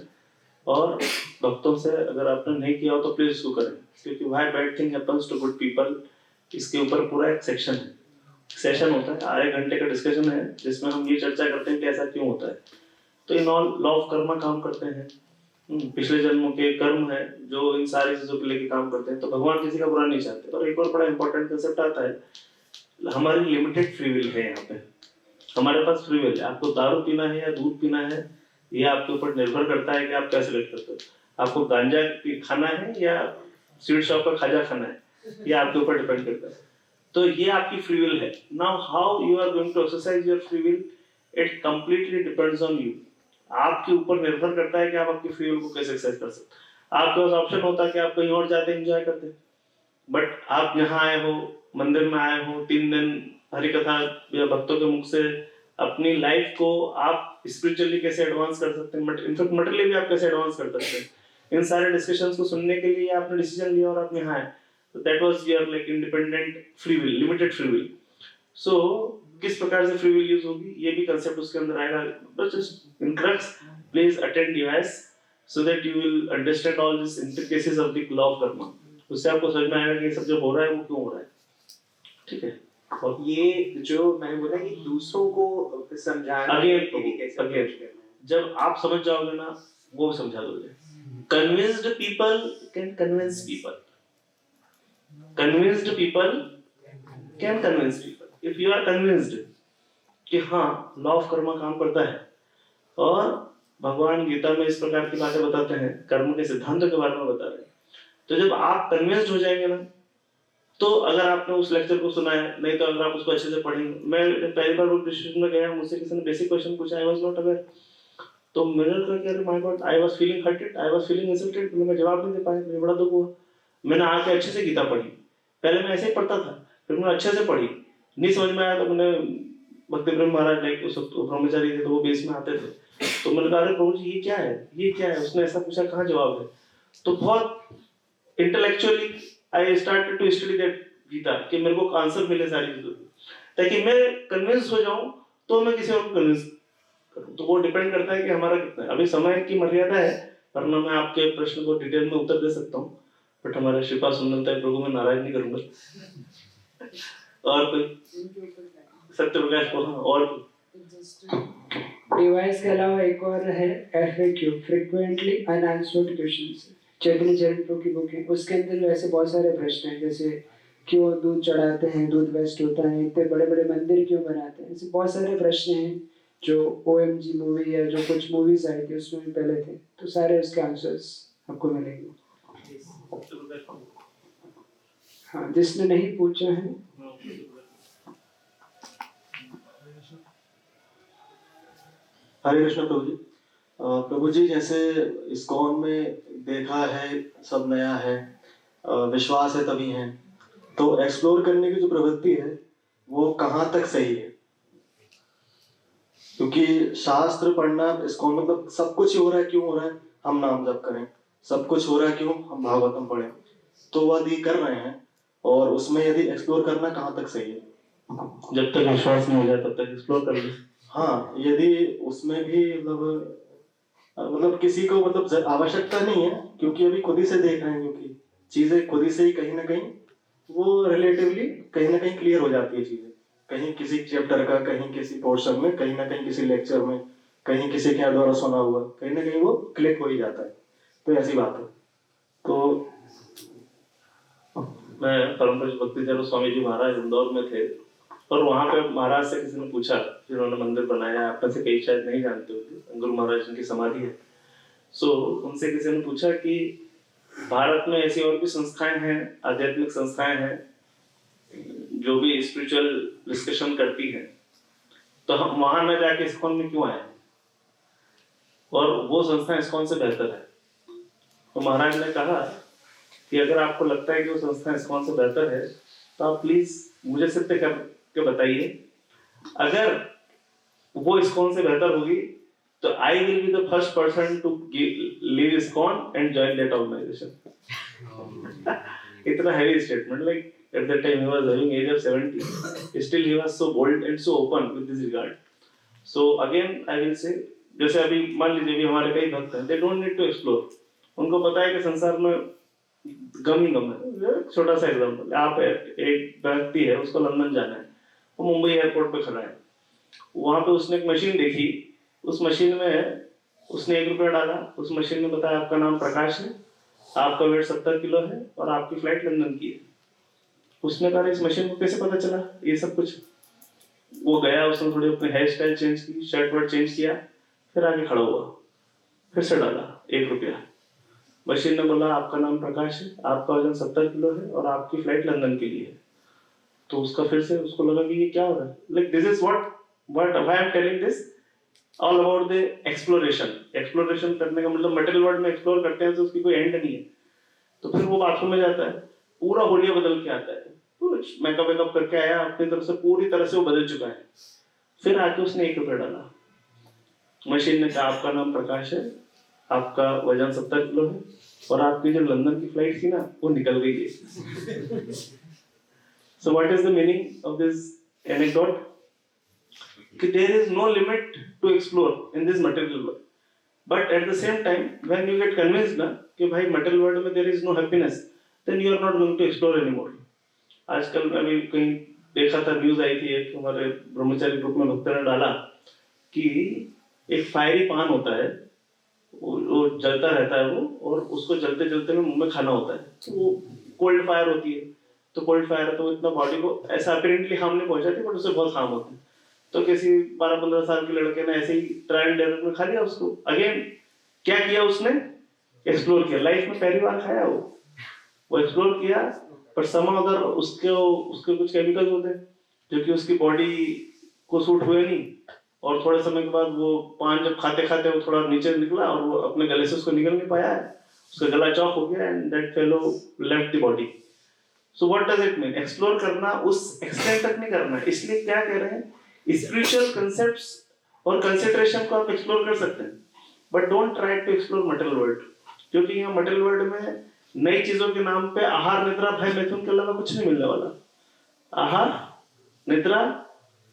और भक्तों से अगर आपने नहीं किया हो तो प्लीज उसको करें, क्योंकि why bad thing happens to good people, इसके ऊपर पूरा एक सेशन होता है, आधे घंटे का डिस्कशन है जिसमें हम ये चर्चा करते हैं कि ऐसा क्यों होता है। तो in all law of Karma काम करते हैं, पिछले जन्मों के कर्म है जो इन सारी चीजों के लेके काम करते हैं। तो भगवान किसी का बुरा नहीं चाहते। और एक और बड़ा इंपॉर्टेंट कंसेप्ट आता है, हमारी लिमिटेड फ्री विल है। यहाँ पे हमारे पास फ्री विल है। आपको दारू पीना है या दूध पीना है, ये आपके ऊपर निर्भर करता है कि आप क्या सिलेक्ट करते हो। आपको गांजा खाना है या स्वीट शॉप का खाजा खाना है, ये आपके ऊपर डिपेंड करता है। तो ये आपकी फ्री विल है। Now how you are going to exercise your free will, it completely depends on you. आपके ऊपर निर्भर करता है कि आप अपनी फ्री विल को कैसे एक्सरसाइज कर सकते हैं। आपके पास ऑप्शन होता है कि आप कहीं और जाते एंजॉय करते, बट आप यहाँ आए हो, मंदिर में आए हो, 3 दिन हरि कथा या भक्तों के मुख से अपनी लाइफ को आप स्पिरिचुअली कैसे एडवांस कर सकते हैं, इनफैक्ट मटेरियली भी आप कैसे एडवांस कर सकते हैं, इन सारे डिस्कशंस को सुनने के लिए आपने डिसीजन लिया और आप यहाँ आए। तो that was your like independent free will, limited free will. So किस प्रकार से फ्री विल यूज होगी, ये भी कंसेप्ट उसके अंदर आएगा। But just in crux, please attend device so that you will understand all this intricacies of the law of Karma. उससे आपको समझ में आएगा कि ये सब जो हो रहा है वो क्यों हो रहा है। ठीक है। और ये जो मैंने बोला कि दूसरों को समझाना अगेन के लिए कैसे approach करना है। जब आप समझ जाओगे ना, वो भी समझा दोगे। Convinced people can convince people, convinced people can convince people. If you are convinced कि हाँ लॉ ऑफ कर्मा काम करता है, और भगवान गीता में इस प्रकार की बातें बताते हैं, कर्म के सिद्धांतों के बारे में बता रहे हैं, तो जब आप कन्विंस्ड हो जाएंगे ना, तो अगर आपने उस लेक्चर को सुना है, नहीं तो अगर आप उसको अच्छे से पढ़ेंगे। मैं पहली बार ग्रुप डिस्कशन में गया, मुझसे किसी ने बेसिक क्वेश्चन पूछा, आई वाज नॉट अवेयर, तो मैंने कहा कि अरे my God, I was feeling hurted, I was feeling insulted, मैं जवाब नहीं दे पाया, मुझे बड़ा दुख हुआ। मैंने आके अच्छे से गीता पढ़ी, पहले मैं ऐसे ही पढ़ता था, फिर मैंने अच्छे से पढ़ी, नहीं समझ में आया तो मैंने भक्ति ब्रह्म महाराज लाइक उस वक्त ब्रह्मचारी थे तो वो बेस में आते थे, तो मैंने कहा अरे प्रभु जी ये क्या है, ये क्या है, उसने ऐसा पूछा, कहाँ जवाब है। तो बहुत intellectually I started to study that Gita, कि मेरे को आंसर मिले सारी चीजों की, ताकि मैं कन्विंस हो जाऊं तो मैं किसी और को कन्विंस करूं। तो वो डिपेंड करता है कि हमारा कितना है। अभी समय की मर्यादा है, वरना मैं आपके प्रश्न को डिटेल में उत्तर दे सकता हूँ, बट हमारे श्रीपा सुंदरता प्रभु में नाराज नहीं करूंगा। और कोई सत्य प्रकाश बोला, और डिवाइस के अलावा एक और है FAQ, फ्रीक्वेंटली अनआंसर्ड क्वेश्चंस। चैतन्य चरण प्रभु की बुक है, उसके अंदर ऐसे बहुत सारे प्रश्न हैं, जैसे क्यों दूध चढ़ाते हैं, दूध वेस्ट होता है, इतने बड़े बड़े मंदिर क्यों बनाते हैं, ऐसे बहुत सारे प्रश्न हैं जो OMG मूवी या जो कुछ मूवीज आई थी उसमें भी पहले थे, तो सारे उसके आंसर्स आपको मिलेंगे। हाँ, जिसने नहीं पूछा है हरे कृष्ण प्रभु जी। प्रभु जी, जैसे इस्कॉन में देखा है सब नया है, विश्वास है तभी है, तो एक्सप्लोर करने की जो प्रवृत्ति है वो कहाँ तक सही है? क्योंकि शास्त्र पढ़ना इस्कॉन मतलब सब कुछ हो रहा है, क्यों हो रहा है? हम नाम जप करें, सब कुछ हो रहा है, क्यों? हम भागवतम पढ़ें, तो वह यदि कर रहे हैं, और उसमें यदि एक्सप्लोर करना कहाँ तक सही है? जब तक विश्वास नहीं हो जाए तब तक एक्सप्लोर कर लीजिए। हाँ, यदि उसमें भी मतलब किसी को मतलब आवश्यकता नहीं है, क्योंकि अभी खुद ही से देख रहे हैं, क्योंकि चीजें खुद ही से ही कहीं ना कहीं वो रिलेटिवली कहीं ना कहीं क्लियर हो जाती है चीजें, कहीं किसी चैप्टर का, कहीं किसी पोर्शन में, कहीं ना कहीं किसी लेक्चर में, कहीं किसी के द्वारा सुना हुआ, कहीं ना कहीं वो क्लिक हो ही जाता है। तो ऐसी बात है। तो मैं परम पूज्य भक्ति जरूर स्वामी जी महाराज इंदौर में थे, और वहां पे महाराज से किसी ने पूछा, जिन्होंने मंदिर बनाया, आप में से कई शायद नहीं जानते होंगे, गुरु महाराज जिनकी समाधि है। सो उनसे किसी ने पूछा कि भारत में ऐसी और भी संस्थाएं हैं, आध्यात्मिक संस्थाएं हैं जो भी स्पिरिचुअल डिस्कशन करती हैं, तो हम वहां न जाके इस्कॉन में क्यों आए, और वो संस्था इस्कॉन से बेहतर है? तो महाराज ने कहा कि अगर आपको लगता है कि वो संस्था इस्कॉन से बेहतर है, तो आप प्लीज मुझे सिद्ध करके बताइए। अगर वो इस्कॉन से बेहतर होगी तो I will be the first person to leave ISKCON and join that organisation. इतना heavy statement, like at that time he was having age of 70, still he was so bold and so open with this regard. So again I will say, जैसे अभी मान लीजिए भी हमारे कई भक्त हैं, they don't need to explore, उनको पता है कि संसार में गम ही गम है। छोटा सा एग्जांपल, आप एक व्यक्ति है, उसको लंदन जाना है, वो मुंबई एयरपोर्ट पे खड़ा है, वहां पे उसने एक मशीन देखी, उस मशीन में उसने 1 रुपया डाला, उस मशीन ने बताया आपका नाम प्रकाश है, आपका वेट 70 किलो है और आपकी फ्लाइट लंदन की है। उसने कहा इस मशीन को कैसे पता चला ये सब कुछ? वो गया, उसने थोड़ी अपनी हेयर स्टाइल चेंज की, शर्ट वर्ट चेंज किया, फिर आगे खड़ा हुआ, फिर से डाला 1 रुपया। मशीन ने बोला आपका नाम प्रकाश है, आपका वजन 70 किलो है और आपकी फ्लाइट लंदन के लिए है। तो उसका फिर से उसको लगा कि ये क्या हो रहा है, like this is what why I am telling this all about the exploration. Exploration करने का मतलब मटेरियल वर्ल्ड में एक्सप्लोर करते हैं तो उसकी कोई एंड नहीं है। तो फिर वो बाथरूम में जाता है, पूरा होलिया बदल के आता है, कुछ मेकअप वेकअप करके आया, अपनी तरफ से पूरी तरह से वो बदल चुका है। फिर आके उसने 1 रुपया डाला, मशीन ने कहा आपका नाम प्रकाश है, आपका वजन 70 किलो है और आपकी जो लंदन की फ्लाइट थी ना वो निकल गई है। So what is the meaning of this anecdote? कि there is no limit to explore in this material world, but at the same time when you get convinced ना कि भाई material world में there is no happiness, then you are not going to explore anymore. आजकल मैं अभी कहीं देखा था, न्यूज आई थी, एक हमारे ब्रह्मचारी ग्रुप में भक्त ने डाला कि एक फायरी पान होता है, वो जलता रहता है वो, और उसको जलते जलते में मुंह में खाना होता है, तो वो कोल्ड फायर होती है। तो कोल्ड फायर है तो इतना बॉडी को ऐसा अपीरेंटली हार्म नहीं पहुंचाती, बट उससे बहुत हार्म होता है। तो किसी 12-15 साल के लड़के ने ऐसे ही ट्रायल एंड एरर में खा लिया उसको। अगेन क्या किया उसने? एक्सप्लोर किया, लाइफ में पहली बार खाया वो एक्सप्लोर किया, पर समा अगर उसके कुछ केमिकल्स होते हैं जो कि उसकी बॉडी को सूट हुए नहीं, और थोड़े समय के बाद वो पान जब खाते खाते वो थोड़ा नीचे निकला और वो अपने गले से उसको निकल नहीं पाया, उसका गला चौक हो गया and that fellow left the body. So what does it mean? Explore करना उस एक्सटेंट तक नहीं करना है। इसलिए क्या कह रहे हैं, स्पिरिचुअल कांसेप्ट्स और कंसिडरेशन को आप एक्सप्लोर कर सकते हैं, but don't try to explore material world, क्योंकि यहाँ मटेरियल वर्ल्ड में नई चीजों के नाम पे आहार, निद्रा, भय, मैथुन के अलावा कुछ नहीं मिलने वाला। आहार, निद्रा,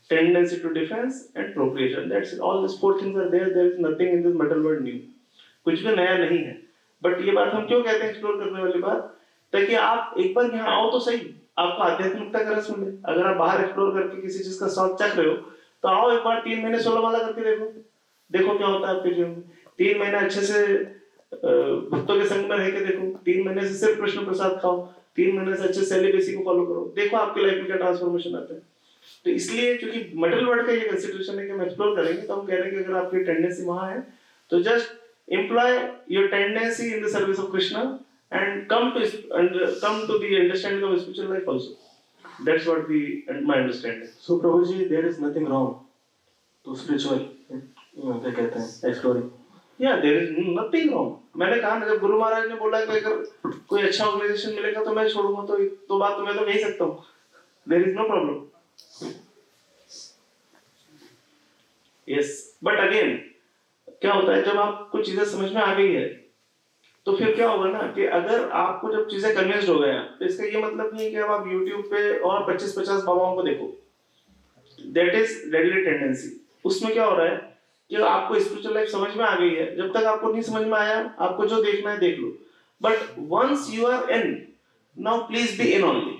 tendency to defense and procreation, that's it. All these 4 things are there. There is nothing in this material world new, कुछ भी नया नहीं है। बट ये बात हम क्यों कहते हैं एक्सप्लोर करने वाली बात, ताकि आप एक बार यहाँ आओ तो सही, आपको आध्यात्मिकता का रस मिले। अगर आप बाहर एक्सप्लोर करके किसी चीज का स्वाद चख रहे हो तो आओ एक बार 3 महीने 16 माला करके देखो क्या होता है आपके जीवन में। 3 महीने अच्छे से भक्तों के संग में रह के देखो, 3 महीने से सिर्फ कृष्ण प्रसाद खाओ, 3 महीने से अच्छे सेलिब्रेसी को फॉलो करो, देखो आपकी लाइफ में क्या ट्रांसफॉर्मेशन आता है। तो इसलिए क्योंकि मटेरियल वर्ल्ड का ये कंसिडरेशन है कि हम एक्सप्लोर करेंगे, तो हम कह रहे हैं कि अगर आपकी टेंडेंसी वहां है तो just employ your tendency in the service of Krishna and come to the understanding of spiritual life also. That's what my understanding. So Prabhu ji, there is nothing wrong to spiritual, क्या कहते हैं, एक्सप्लोरिंग। या देयर इज नथिंग रॉन्ग। मैंने कहा ना, जब गुरु महाराज ने बोला कि अगर कोई अच्छा ऑर्गेनाइजेशन मिलेगा तो मैं छोड़ूंगा, तो बात तो मैं तो कह सकता हूँ, there is no problem. Yes, but again क्या होता है, जब आपको चीजें समझ में आ गई है तो फिर क्या होगा ना कि अगर आपको जब चीजें कन्विंस्ड हो गए हैं, तो इसका ये मतलब नहीं है कि अब आप YouTube पे और 25-50 बाबाओं को देखो, दैट इज डेडली टेंडेंसी। उसमें क्या हो रहा है कि आपको स्पिरिचुअल लाइफ समझ में आ गई है, जब तक आपको नहीं समझ में आया, आपको जो देखना है देख लो, but once you are in, now please be in only.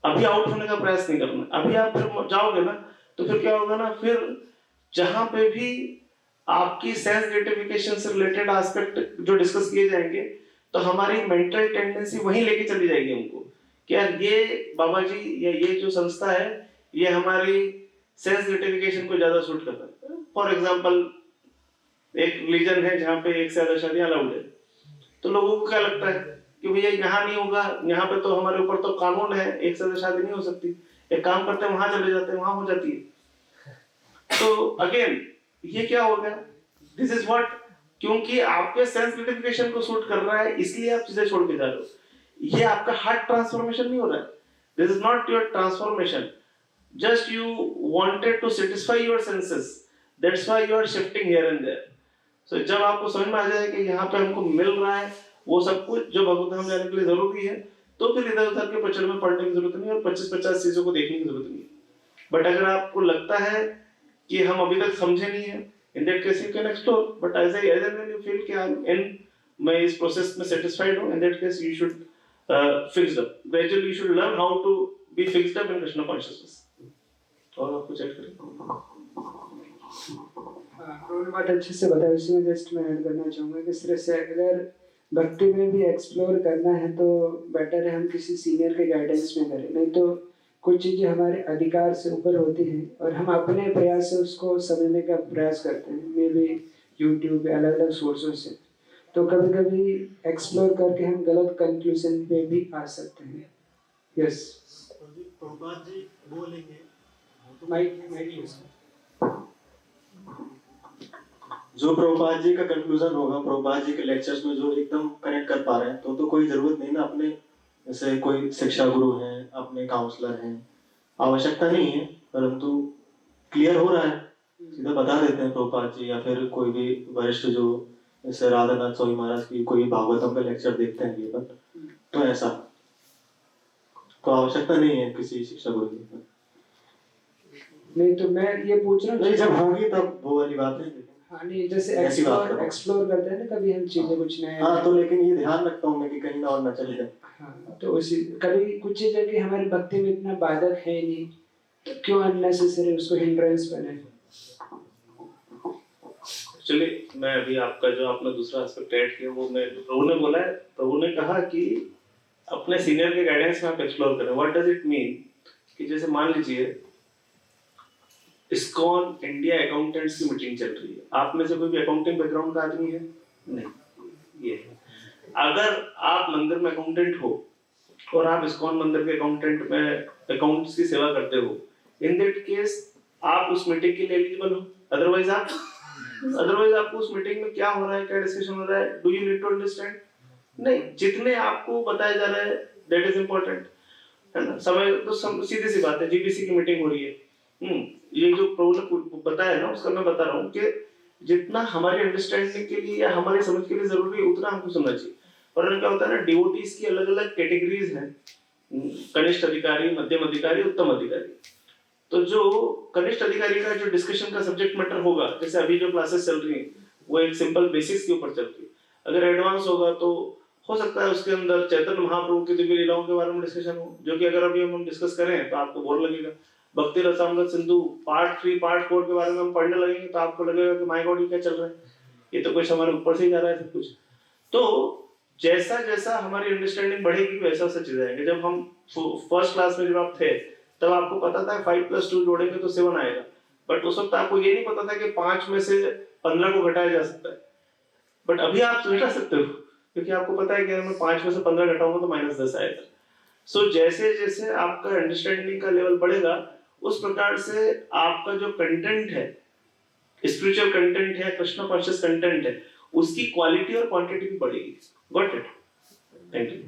अभी आउट होने का प्रयास नहीं करना। अभी आप फिर जाओगे ना तो फिर क्या होगा ना, फिर जहां पे भी आपकी सेंस ग्रेटिफिकेशन से रिलेटेड एस्पेक्ट जो डिस्कस किए जाएंगे, तो हमारी मेंटल टेंडेंसी वहीं लेके चली जाएगी हमको कि यार ये बाबा जी या ये जो संस्था है ये हमारी सेंस ग्रेटिफिकेशन को ज्यादा सूट करता है। फॉर एग्जांपल एक रिलीजन है जहाँ पे एक से ज्यादा शादियां अलाउड है, तो लोगों को क्या लगता है कि भैया यहाँ नहीं होगा, यहाँ पे तो हमारे ऊपर तो कानून है, एक से ज्यादा शादी नहीं हो सकती, एक काम करते हैं वहां चले जाते हैं, वहां हो जाती है। तो अगेन ये क्या हो गया, दिस इज व्हाट, क्योंकि आपके सेंस ग्रेटिफिकेशन को सूट कर रहा है इसलिए आप चीजें छोड़ के जा रहे हो। ये आपका हार्ट ट्रांसफॉर्मेशन नहीं हो रहा है, this is not your transformation, just you wanted to satisfy your senses, that's why you are shifting here and there. So जब आपको समझ में आ जाए कि यहाँ पे हमको मिल रहा है वो सब कुछ जो भगवत धाम जाने के लिए जरूरी है, तो फिर इधर उधर के पचड़ में पड़ने की जरूरत नहीं और 25-50 चीजों को देखने की जरूरत नहीं है। बट अगर आपको लगता है कि हम अभी तक समझे नहीं है In that case you can explore, but as and when you feel कि मैं इस process में satisfied हूँ, in that case you should fixed up. Gradually you should learn how to be fixed up in Krishna consciousness. और आप कुछ add करें? उन्होंने बहुत अच्छे से बताया, उसमें जस्ट मैं ऐड करना चाहूँगा कि इस तरह से अगर भक्ति में भी एक्सप्लोर करना है तो बेटर है हम किसी सीनियर के गाइडेंस में करें, नहीं तो कुछ चीज़ें हमारे अधिकार से ऊपर होती हैं और हम अपने प्रयास से उसको समझने का प्रयास करते हैं, मे बी यूट्यूब या अलग अलग सोर्सों से, तो कभी कभी एक्सप्लोर करके हम गलत कंक्लूजन पे भी आ सकते हैं। यस, प्रभुपाद जी बोलेंगे माइक यूज जो प्रभुपाद जी का कंक्लूजन होगा, प्रभुपाद जी के लेक्चर्स में जो एकदम कनेक्ट कर पा रहे हैं, तो कोई जरूरत नहीं ना अपने जैसे कोई शिक्षा गुरु हैं, अपने काउंसलर हैं, आवश्यकता नहीं है, परंतु क्लियर हो रहा है सीधा बता देते हैं प्रभुपाद जी, या फिर कोई भी वरिष्ठ जो जैसे राधानाथ स्वामी महाराज की कोई भागवतम का लेक्चर देखते हैं ये पर, तो ऐसा तो आवश्यकता नहीं है किसी शिक्षा गुरु की। नहीं तो मैं ये पूछ रहा हूँ, नहीं जब होगी तब वो वाली बात है। हाँ नहीं, जैसे ऐसी बात है। एक्सप्लोर करते हैं ना कभी हम चीजें कुछ नए, हाँ तो लेकिन ये ध्यान रखता हूँ मैं कि कहीं ना और ना चले जाए। हाँ तो उसी कभी कुछ चीजें कि हमारी भक्ति में इतना बाधक है नहीं, तो क्यों अननेसेसरी उसको हिंड्रेंस बने। एक्चुअली मैं अभी आपका जो आपने दूसरा एस्पेक्ट ऐड किया वो मैं प्रभु ने बोला है, प्रभु ने कहा कि अपने सीनियर के गाइडेंस में आप एक्सप्लोर करें। व्हाट डज इट मीन कि जैसे मान लीजिए इस्कॉन इंडिया अकाउंटेंट्स की मीटिंग चल रही है, आप में से कोई भी अकाउंटिंग बैकग्राउंड का आदमी है? नहीं, ये अगर आप मंदिर में अकाउंटेंट हो और आप इस्कॉन मंदिर के अकाउंटेंट में अकाउंट्स की सेवा करते हो, इन दैट केस आप उस मीटिंग के लिए एलिजिबल हो। अदरवाइज आपको उस मीटिंग में क्या हो रहा है, क्या डिस्कशन हो रहा है, do you need to understand? नहीं, जितने आपको बताया जा रहा है दैट इज इम्पोर्टेंट, है ना। समय तो सीधी सी बात है, जीपीसी की मीटिंग हो रही है, ये जो प्रभु ने बताया ना उसका मैं बता रहा हूँ कि जितना हमारी अंडरस्टैंडिंग के लिए या हमारी समझ के लिए जरूरी है उतना हमको सुनना चाहिए। और क्या होता है ना, डिवोटीज की अलग अलग कैटेगरीज हैं, कनिष्ठ अधिकारी, मध्यम अधिकारी, उत्तम अधिकारी। तो जो कनिष्ठ अधिकारी का जो डिस्कशन का सब्जेक्ट मैटर होगा, जैसे अभी जो क्लासेस चल रही हैं वो एक सिंपल बेसिक्स के ऊपर चल रही है, अगर एडवांस होगा तो हो सकता है उसके अंदर चैतन्य महाप्रभु की दिव्य लीलाओं के बारे में डिस्कशन हो, जो कि अगर अभी हम डिस्कस करें तो आपको बोर लगेगा। भक्ति रसामृत सिंधु पार्ट 3 पार्ट 4 के बारे में हम पढ़ने लगेंगे तो आपको लगेगा कि माय गॉड ये क्या चल रहा है, ये तो कुछ हमारे ऊपर से ही जा रहा है सब कुछ। तो जैसा जैसा हमारी अंडरस्टैंडिंग बढ़ेगी वैसा वैसा चीज आएंगे। जब हम फर्स्ट क्लास में जब आप थे तब आपको पता था 5+2 जोड़ेंगे तो 7 आएगा, बट उस वक्त आपको ये नहीं पता था कि 5 में से 15 को घटाया जा सकता है। बट अभी आप घटा सकते हो क्योंकि आपको पता है कि अगर मैं 5 में से 15 घटाऊंगा तो -10 आएगा। सो जैसे जैसे आपका अंडरस्टैंडिंग का लेवल बढ़ेगा उस प्रकार से आपका जो कंटेंट है, स्पिरिचुअल कंटेंट है, कृष्ण कॉन्शियस कंटेंट है, उसकी क्वालिटी और क्वांटिटी भी बढ़ेगी। Got it? Thank you.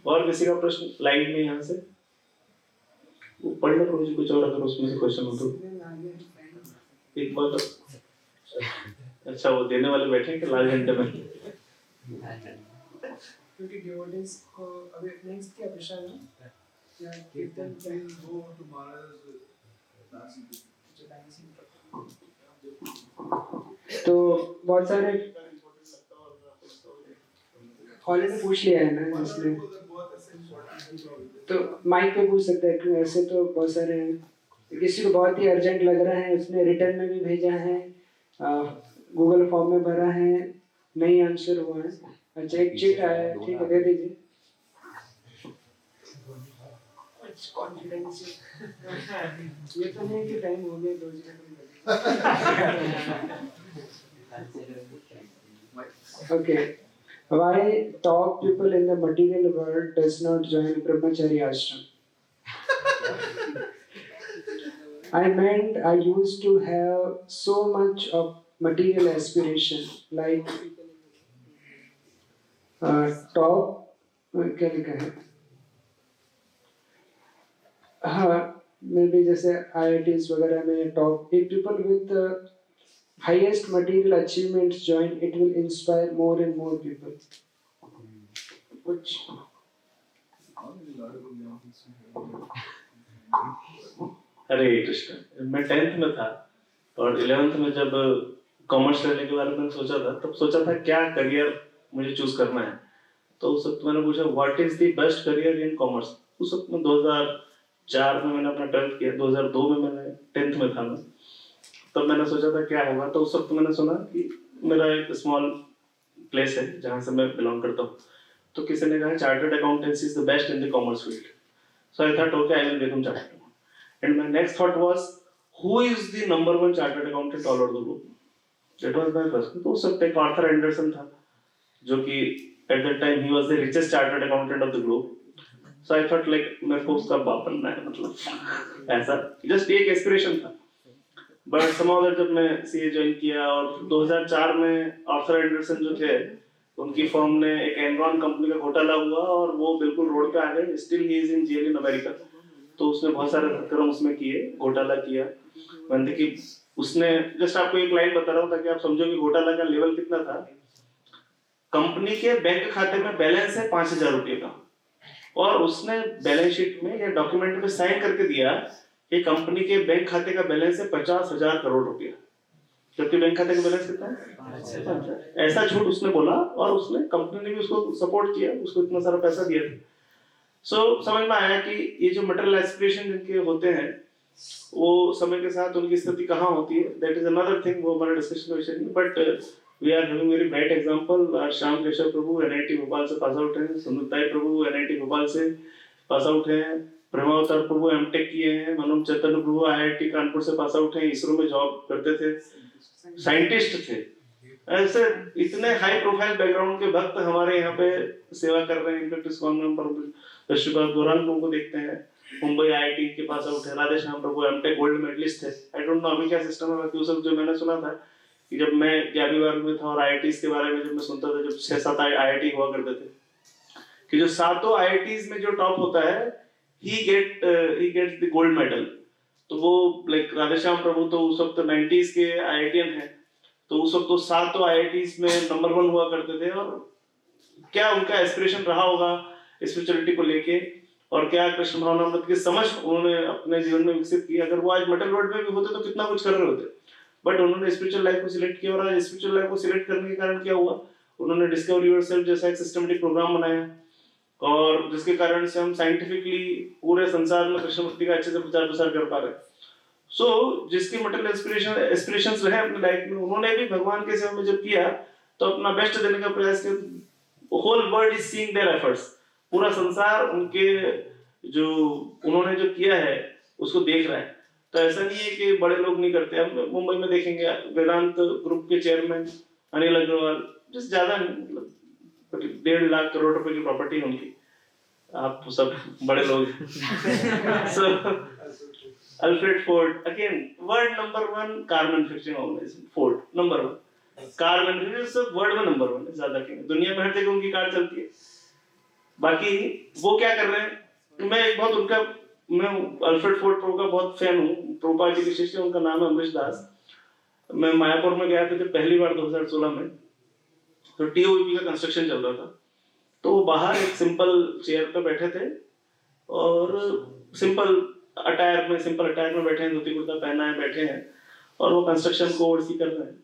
और किसी का प्रश्न लाइव में यहाँ से वो पढ़ लो मुझे कुछ, और अगर उसमें से क्वेश्चन हो तो एक बार। अच्छा वो देने वाले बैठे हैं कि लाल घंटे में? क्योंकि डिवोटीज को अभी नेक्स्ट क्या प्रश्न है या कीर्तन क्या हो तुम्हारा तो बहुत सारे ऑलरेडी पूछ लिया है ना जिसने, तो माइक पे पूछ सकते हैं क्यों, ऐसे तो बहुत सारे हैं। किसी को बहुत ही अर्जेंट लग रहा है, उसने रिटर्न में भी भेजा है, गूगल फॉर्म में भरा है, नहीं आंसर हुआ है। अच्छा एक चिट आया है, ठीक है दे दीजिए। कॉन्फिडेंस ये तो नहीं कि टाइम हो गया 2 minute. Okay. Why top people in the material world does not join brahmachari ashram? I meant I used to have so much of material aspiration, like top क्या लिखा है? हाँ, मे बी जैसे IITs वगैरह में top, if people with the highest material achievements join, it will inspire more and more people. Which हरे कृष्ण। मैं 10th में था और 11th में जब कॉमर्स लेने के बारे में सोचा था, तब सोचा था क्या करियर मुझे चूज करना है। तो उस वक्त मैंने पूछा what is the best career in commerce. उस वक्त में 2004 में मैंने अपना 12th किया, 2002 में मैंने 10th में था मैं। तब मैंने सोचा था क्या होगा। तो उस वक्त मैंने सुना कि मेरा एक स्मॉल प्लेस है जहाँ से मैं बिलोंग करता हूँ, तो किसी ने कहा chartered accountancy is the best in the commerce field. So I thought okay I will become chartered accountant. And my next thought was who is the number 1 chartered accountant all over the globe. That was my first. तो उस वक्त एक Arthur Andersen था जो कि at that time he was the richest chartered accountant of the globe. So I thought like मेरे को उसका बाप बनना है, मतलब ऐसा जस्ट एक एस्पिरेशन था। बट समाउ दैट जब मैं सीए ज्वाइन किया और 2004 में आर्थर एंडरसन जो थे उनकी फर्म ने एक एनरॉन कंपनी का घोटाला हुआ और वो बिल्कुल रोड पे आ गए। Still he is in jail in America. तो उसने बहुत सारे हत्याक्रम उसमें किए, घोटाला किया। मैंने कि उसने जस्ट आपको एक लाइन बता रहा हूँ ताकि आप समझो कि घोटाला का लेवल कितना था। कंपनी के बैंक खाते में बैलेंस है 5,000 रुपए का और उसने बैलेंस शीट में या डॉक्यूमेंट में साइन करके दिया कि कंपनी के बैंक खाते का बैलेंस है 50,000 करोड़ रुपया, जबकि बैंक खाते का बैलेंस कितना है। ऐसा झूठ उसने बोला और उसने कंपनी ने भी उसको सपोर्ट किया, उसको इतना सारा पैसा दिया था। सो समझ में आया कि ये जो मटेरियल एस्पिरेशन जिनके होते हैं वो समय के साथ उनकी स्थिति कहाँ होती है, दैट इज अनदर थिंग, वो हमारा डिस्कशन का विषय नहीं। But we are having very bright example. Shyam Keshav Prabhu NIT Bhopal से पास आउट हैं, सुंदरताई प्रभु एनआईटी भोपाल से पास आउट हैं, प्रेमावतार प्रभु एमटेक किए हैं, मनोज चैतन्य प्रभु आईआईटी कानपुर से पास आउट हैं, इसरो में जॉब करते थे, साइंटिस्ट थे। ऐसे इतने हाई प्रोफाइल बैकग्राउंड के भक्त हमारे यहाँ पे सेवा कर रहे हैं। इनफैक्ट इस कॉन्फ्रेंस पर ऋषिपाल गौरांग को देखते हैं, मुंबई आईआईटी के पास आउट है, राधे श्याम प्रभु एमटेक गोल्ड मेडलिस्ट है। आई डोंट नो अभी क्या सिस्टम है, बाकी वो सब जो मैंने सुना था कि जब मैं 11वीं में था और आईआईटीज के बारे में जब मैं सुनता था, जब 6-7 आईआईटी हुआ करते थे, कि जो सातों आईआईटीज में जो टॉप होता है he gets the gold medal. तो वो लाइक राधे श्याम प्रभु तो उस वक्त 90s के आईआईटीएन है, तो उस वक्त तो सातों आईआईटीज में नंबर 1 हुआ करते थे। और क्या उनका एस्पिरेशन रहा होगा स्पिरिचुअलिटी को लेके, और क्या कृष्ण भावनामृत की समझ उन्होंने अपने जीवन में विकसित की। अगर वो आज मटेरियल वर्ल्ड में भी होते तो कितना कुछ कर रहे होते, बट उन्होंने स्पिरिचुअल लाइफ को सिलेक्ट किया। और आज स्पिरिचुअल लाइफ को सिलेक्ट करने के कारण क्या हुआ, उन्होंने डिस्कवर योरसेल्फ जैसा एक सिस्टमेटिक प्रोग्राम बनाया और जिसके कारण से हम साइंटिफिकली पूरे संसार में कृष्ण भक्ति का अच्छे से प्रचार प्रसार कर पा रहे हैं। सो जिसकी मटेरियल एस्पिरेशंस रहे अपने लाइफ में, उन्होंने भी भगवान के सेवा में जब किया तो अपना बेस्ट देने का प्रयास किया। Whole world is seeing their efforts. पूरा संसार उनके जो उन्होंने जो किया है उसको देख रहा है। तो ऐसा नहीं है कि बड़े लोग नहीं करते। हम मुंबई में देखेंगे वेदांत ग्रुप के चेयरमैन अनिल अग्रवाल, जिस ज्यादा मतलब 1.5 लाख करोड़ रुपए की प्रॉपर्टी है उनकी, आप सब बड़े लोग so Alfred Ford again world number 1 car manufacturing organisation, Ford number 1 car manufacturing सब वर्ल्ड में नंबर 1 है, ज्यादा की दुनिया में हर जगह उनकी कार चलती है। बाकी वो क्या कर रहे हैं, मैं एक बहुत उनका मैं अल्फ्रेड फोर्ड प्रो का बहुत फैन हूँ। प्रोपा जी के शिष्य, उनका नाम है अमरीश दास। मैं मायापुर में गया था जब पहली बार 2016 में, तो टीओपी का कंस्ट्रक्शन चल रहा था। तो वो बाहर एक सिंपल चेयर पे बैठे थे और सिंपल अटायर में बैठे हैं, धोती कुर्ता पहना है, बैठे हैं और वो कंस्ट्रक्शन को ओवरसी कर रहे हैं।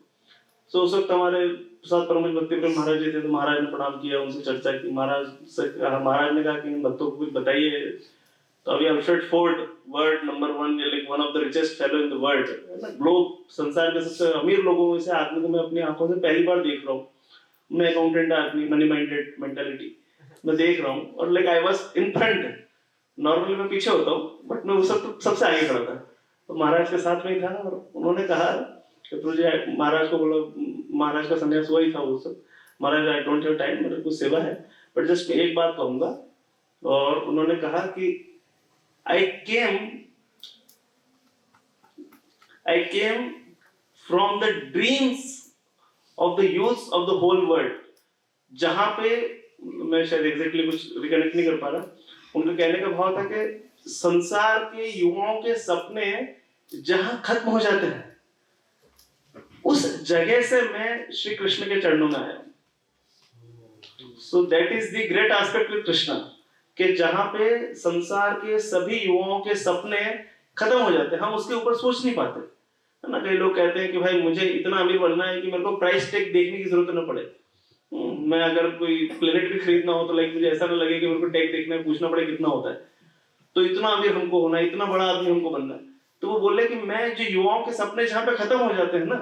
सो उस वक्त हमारे साथ परम भक्ति प्रेम महाराज जी थे, तो महाराज ने प्रणाम किया, उनसे चर्चा की। महाराज ने कहा कि इन भक्तों को कुछ बताइए। तो अभी Alfred Ford world number 1 like one of the richest fellow in the world, globe संसार के सबसे अमीर लोगों में से आदमी को मैं अपनी आंखों से पहली बार देख रहा हूँ। मैं अकाउंटेंट आदमी, मनी माइंडेड मेंटालिटी मैं देख रहा हूँ और like I was in front. Normally मैं पीछे होता हूँ बट मैं उस वक्त सबसे आगे खड़ा था। तो महाराज के साथ में ही था और उन्होंने कहा कि तुझे, महाराज को बोला, महाराज का संन्यास हुआ ही था उस वक्त, महाराज आई डोंट हैव टाइम, मेरे कुछ सेवा है, बट जस्ट एक बात कहूंगा। और उन्होंने कहा कि I came from the dreams of the youth of the whole world। जहां पे मैं शायद एग्जैक्टली कुछ रिकनेक्ट नहीं कर पा रहा, उनका कहने का भाव था कि संसार के युवाओं के सपने जहां खत्म हो जाते हैं उस जगह से मैं श्री कृष्ण के चरणों में आया। So that is the great aspect with Krishna, कि जहां पे संसार के सभी युवाओं के सपने खत्म हो जाते हैं, हम उसके ऊपर सोच नहीं पाते, है ना। कई लोग कहते हैं कि भाई मुझे इतना अमीर बनना है कि मेरे को प्राइस टैग देखने की जरूरत न पड़े। मैं अगर कोई प्लेनेट भी खरीदना हो तो लाइक मुझे ऐसा ना लगे कि मेरे को टैग देखना है, पूछना पड़े कितना होता है, तो इतना अमीर हमको होना है, इतना बड़ा आदमी हमको बनना है। तो वो बोले कि मैं जो युवाओं के सपने जहाँ पे खत्म हो जाते हैं ना,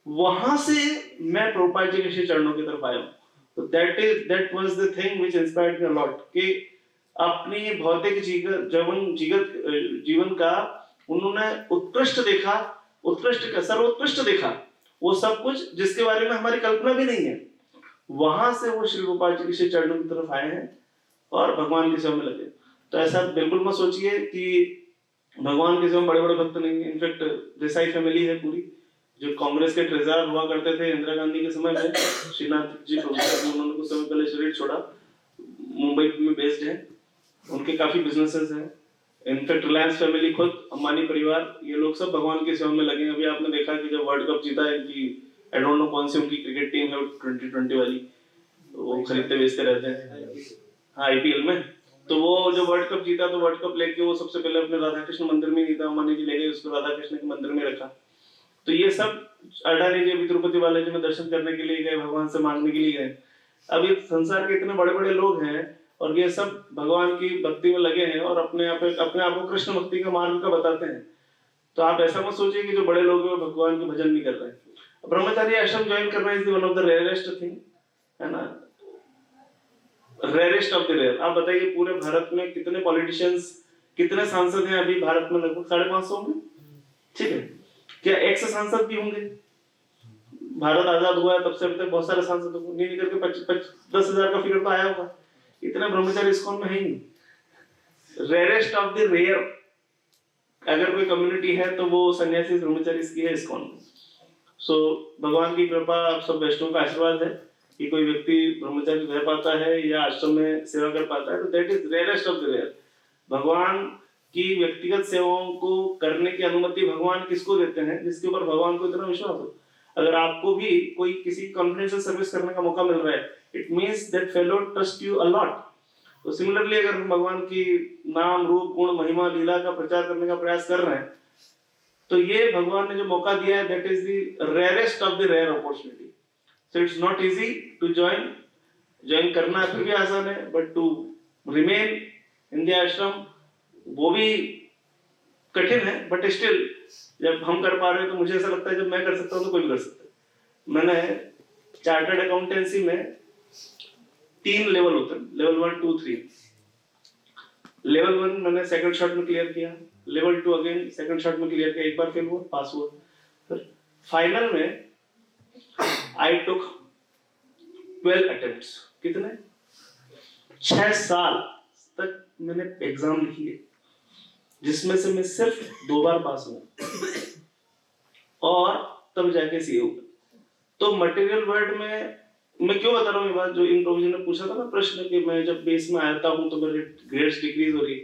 वहां से मैं प्रभुपाद जी के श्री चरणों की तरफ आया हूँ। तो that was the thing which inspired me a lot, कि अपनी भौतिक जीवन का उन्होंने उत्कृष्ट देखा, उत्कृष्ट का सर्वोत्कृष्ट देखा, वो सब कुछ जिसके बारे में हमारी कल्पना भी नहीं है, वहां से वो श्री गोपाल जी के चरणों की तरफ आए हैं और भगवान की सेवा में लगे। तो ऐसा बिल्कुल मत सोचिए कि भगवान की सेवा में बड़े बड़े भक्त नहीं है। इनफैक्ट देसाई फैमिली है पूरी, जो कांग्रेस के ट्रेजरर हुआ करते थे इंदिरा गांधी के समय में, श्रीनाथ जी उन्होंने कुछ समय पहले शरीर छोड़ा, मुंबई में बेस्ड है, उनके काफी बिजनेसेस हैं। इनफैक्ट रिलायंस फैमिली खुद, अंबानी परिवार, ये लोग सब भगवान की सेवा में लगे। अभी आपने देखा कि जब वर्ल्ड कप जीता है कि आई डोंट नो कौन सी उनकी क्रिकेट टीम है 2020 वाली, वो खरीदते बेचते रहते हैं, हाँ आईपीएल में। तो वो जो वर्ल्ड कप जीता, तो वर्ल्ड कप लेके वो सबसे पहले अपने राधा कृष्ण मंदिर में नहीं था, अंबानी जी ले गए उसको राधा कृष्ण के मंदिर में रखा। तो ये सब अडानी जी अभी तिरुपति बालाजी में दर्शन करने के लिए गए, भगवान से मांगने के लिए गए। अब ये संसार के इतने बड़े बड़े लोग हैं और ये सब भगवान की भक्ति में लगे हैं और अपने आप को कृष्ण भक्ति का मार्ग का बताते हैं। तो आप ऐसा मत सोचिए कि जो बड़े लोग हैं भगवान के भजन नहीं कर रहे हैं। ब्रह्मचारी आश्रम ज्वाइन करना is one of the rarest thing, है ना, रेयरेस्ट ऑफ द रेयर। आप बताइए पूरे भारत में कितने पॉलिटिशियंस, कितने सांसद हैं अभी भारत में? लगभग 550 होंगे, ठीक है। क्या एक्स सांसद भी होंगे? भारत आजाद हुआ है तब से अभी तक बहुत सारे सांसद होंगे, नहीं करके 10,000 का फिगर तो आया होगा। इतना ब्रह्मचारी इस्कॉन में है ही नहीं। रेयरेस्ट ऑफ द रेयर अगर कोई कम्युनिटी है तो वो सन्यासी ब्रह्मचारी की है इस्कॉन में। सो भगवान की कृपा, आप सब वैष्णव का आशीर्वाद है कि कोई व्यक्ति ब्रह्मचारी रह पाता है या आश्रम में सेवा कर पाता है, तो that is rarest of the rare. भगवान की व्यक्तिगत सेवाओं को करने की अनुमति भगवान किसको देते हैं? जिसके ऊपर भगवान को इतना विश्वास हो। अगर आपको भी कोई किसी कॉन्फिडेंशियल सर्विस करने का मौका मिल रहा है, it means that fellow trust you a lot. तो सिमिलरली अगर हम भगवान की नाम, रूप, गुण, महिमा, लीला का प्रचार करने का प्रयास कर रहे हैं, तो ये भगवान ने जो मौका दिया है, that is the rarest of the rare opportunity. So it's not easy to join करना फिर भी आसान है, but to remain in the ashram वो भी कठिन है। बट स्टिल जब हम कर पा रहे हैं तो मुझे ऐसा लगता है जब मैं कर सकता हूँ तो कोई भी कर सकता है। मैंने चार्टर्ड अकाउंटेंसी में 3 लेवल होते हैं, लेवल 1, 2, 3। लेवल 1 मैंने सेकंड शॉट में क्लियर किया, लेवल 2 अगेन सेकंड शॉट में क्लियर किया, एक बार फेल हुआ, पास हुआ। फिर फाइनल में आई टुक 12 अटेम्प्ट्स। कितने? 6 साल तक मैंने एग्जाम लिखी है, जिसमें से मैं सिर्फ 2 बार पास हुआ और तब जाके सीए हुआ। तो मटेरियल वर्ल्ड में मैं क्यों बता रहा हूँ ये बात, जो इन प्रोविजन ने पूछा था ना प्रश्न कि मैं जब बेस में आता हूँ तो मेरे ग्रेड्स डिक्रीज हो रही,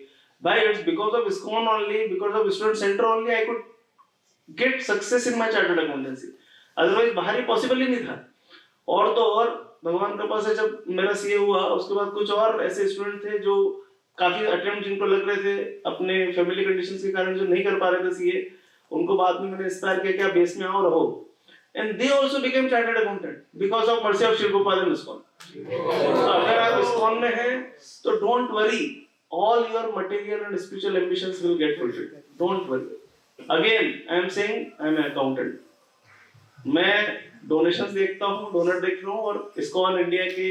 भाई it's because of ISKCON only, because of student centre only I could get success in my chartered accountancy. Otherwise बाहर ही पॉसिबल ही नहीं था। और तो और भगवान कृपा से जब मेरा सीए हुआ उसके बाद कुछ और ऐसे स्टूडेंट थे जो काफी अटेम्प्ट जिनको लग रहे थे, अपने फैमिली कंडीशंस के कारण जो नहीं कर पा रहे थे सीए, उनको बाद में मैंने इंस्पायर किया कि आप बेस में आओ, रहो। And they also became chartered accountant because of mercy of Shri Gopal and ISKCON. तो अगर आप ISKCON में हैं तो don't worry, all your material and spiritual ambitions will get fulfilled. Don't worry. Again, I am saying I am an accountant. मैं donations देखता हूँ, donor देख रहा हूँ, और ISKCON इंडिया की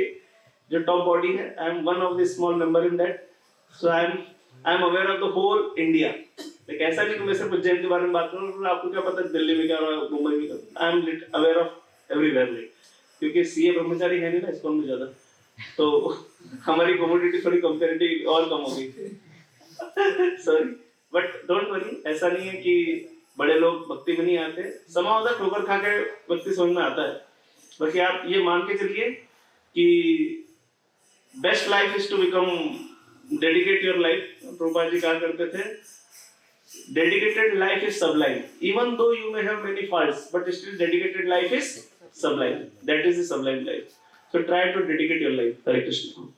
जो top body है, I am one of the small member in that. So I am aware of the whole India. एक ऐसा नहीं कि मैं सिर्फ उज्जैन के बारे में बात करूँ, आपको क्या पता दिल्ली में क्या हो रहा है, मुंबई में क्या, I am aware of everywhere, क्योंकि सीए ब्रह्मचारी है नहीं ना ISKCON में ज्यादा, तो हमारी कमोडिटी थोड़ी कंपैरेटिव और कम हो गई। सॉरी, बट डोंट वरी, ऐसा नहीं है कि बड़े लोग भक्ति में नहीं आते, समा होता ठोकर खा के भक्ति समझ में आता है। बाकी आप ये मान के चलिए कि best life is to become dedicate your life. Prabhupada ji कहा करते थे, dedicated life is sublime, even though you may have many faults, but still dedicated life is sublime. That is the sublime life. So try to dedicate your life. Hare Krishna.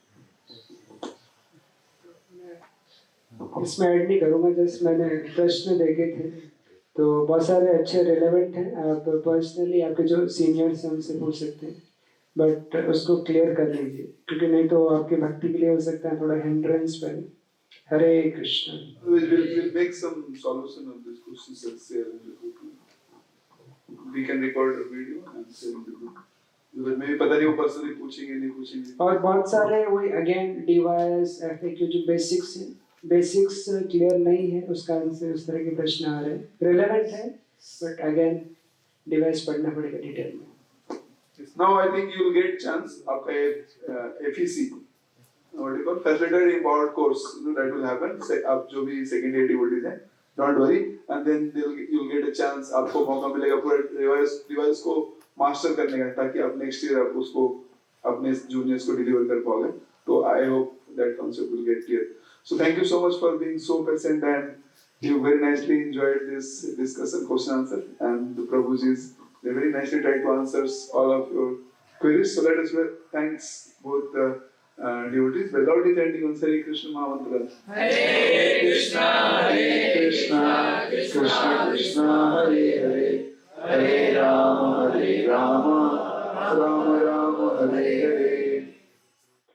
इसमें add नहीं करूँगा, just मैंने प्रश्न देखे थे तो बहुत सारे अच्छे रिलेवेंट हैं। आप पर्सनली आपके जो सीनियर्स हैं उनसे पूछ सकते हैं, बट उसको क्लियर कर लीजिए क्योंकि नहीं तो आपकी भक्ति के लिए हो सकता है थोड़ा हिंड्रेंस बने। हरे Krishna. We'll make some solution of this questions and share in the group. We can record a video and share in the group. because maybe पता नहीं वो पर्सनली पूछेंगे नहीं पूछेंगे। और बहुत सारे वही अगेन डिवाइस एफएक्यू जो बेसिक्स क्लियर नहीं है उस कारण से उस तरह के प्रश्न आ रहे हैं। रिलेवेंट है बट अगेन डिवाइस पढ़ना पड़ेगा डिटेल में। Now I think you will get chance आपका FEC what do you call facilitated empowered course, you know, that will happen. आप जो भी second year devotees हैं, don't worry, and then you'll get a chance, आपको मौका मिलेगा पूरा device को मास्टर करने का ताकि आप नेक्स्ट ईयर आप उसको अपने जूनियर्स को डिलीवर कर पाओगे। तो I hope that concept will get clear. So thank you so much for being so patient and you very nicely enjoyed this discussion, question answer, and the Prabhuji's they very nicely tried to answer all of your queries. So let us thanks both the devotees. We're loudly chanting on Hare Krishna Mahamantra. Hare Krishna, Krishna Krishna Hare Hare, Hare Rama, Rama Rama, Hare Hare.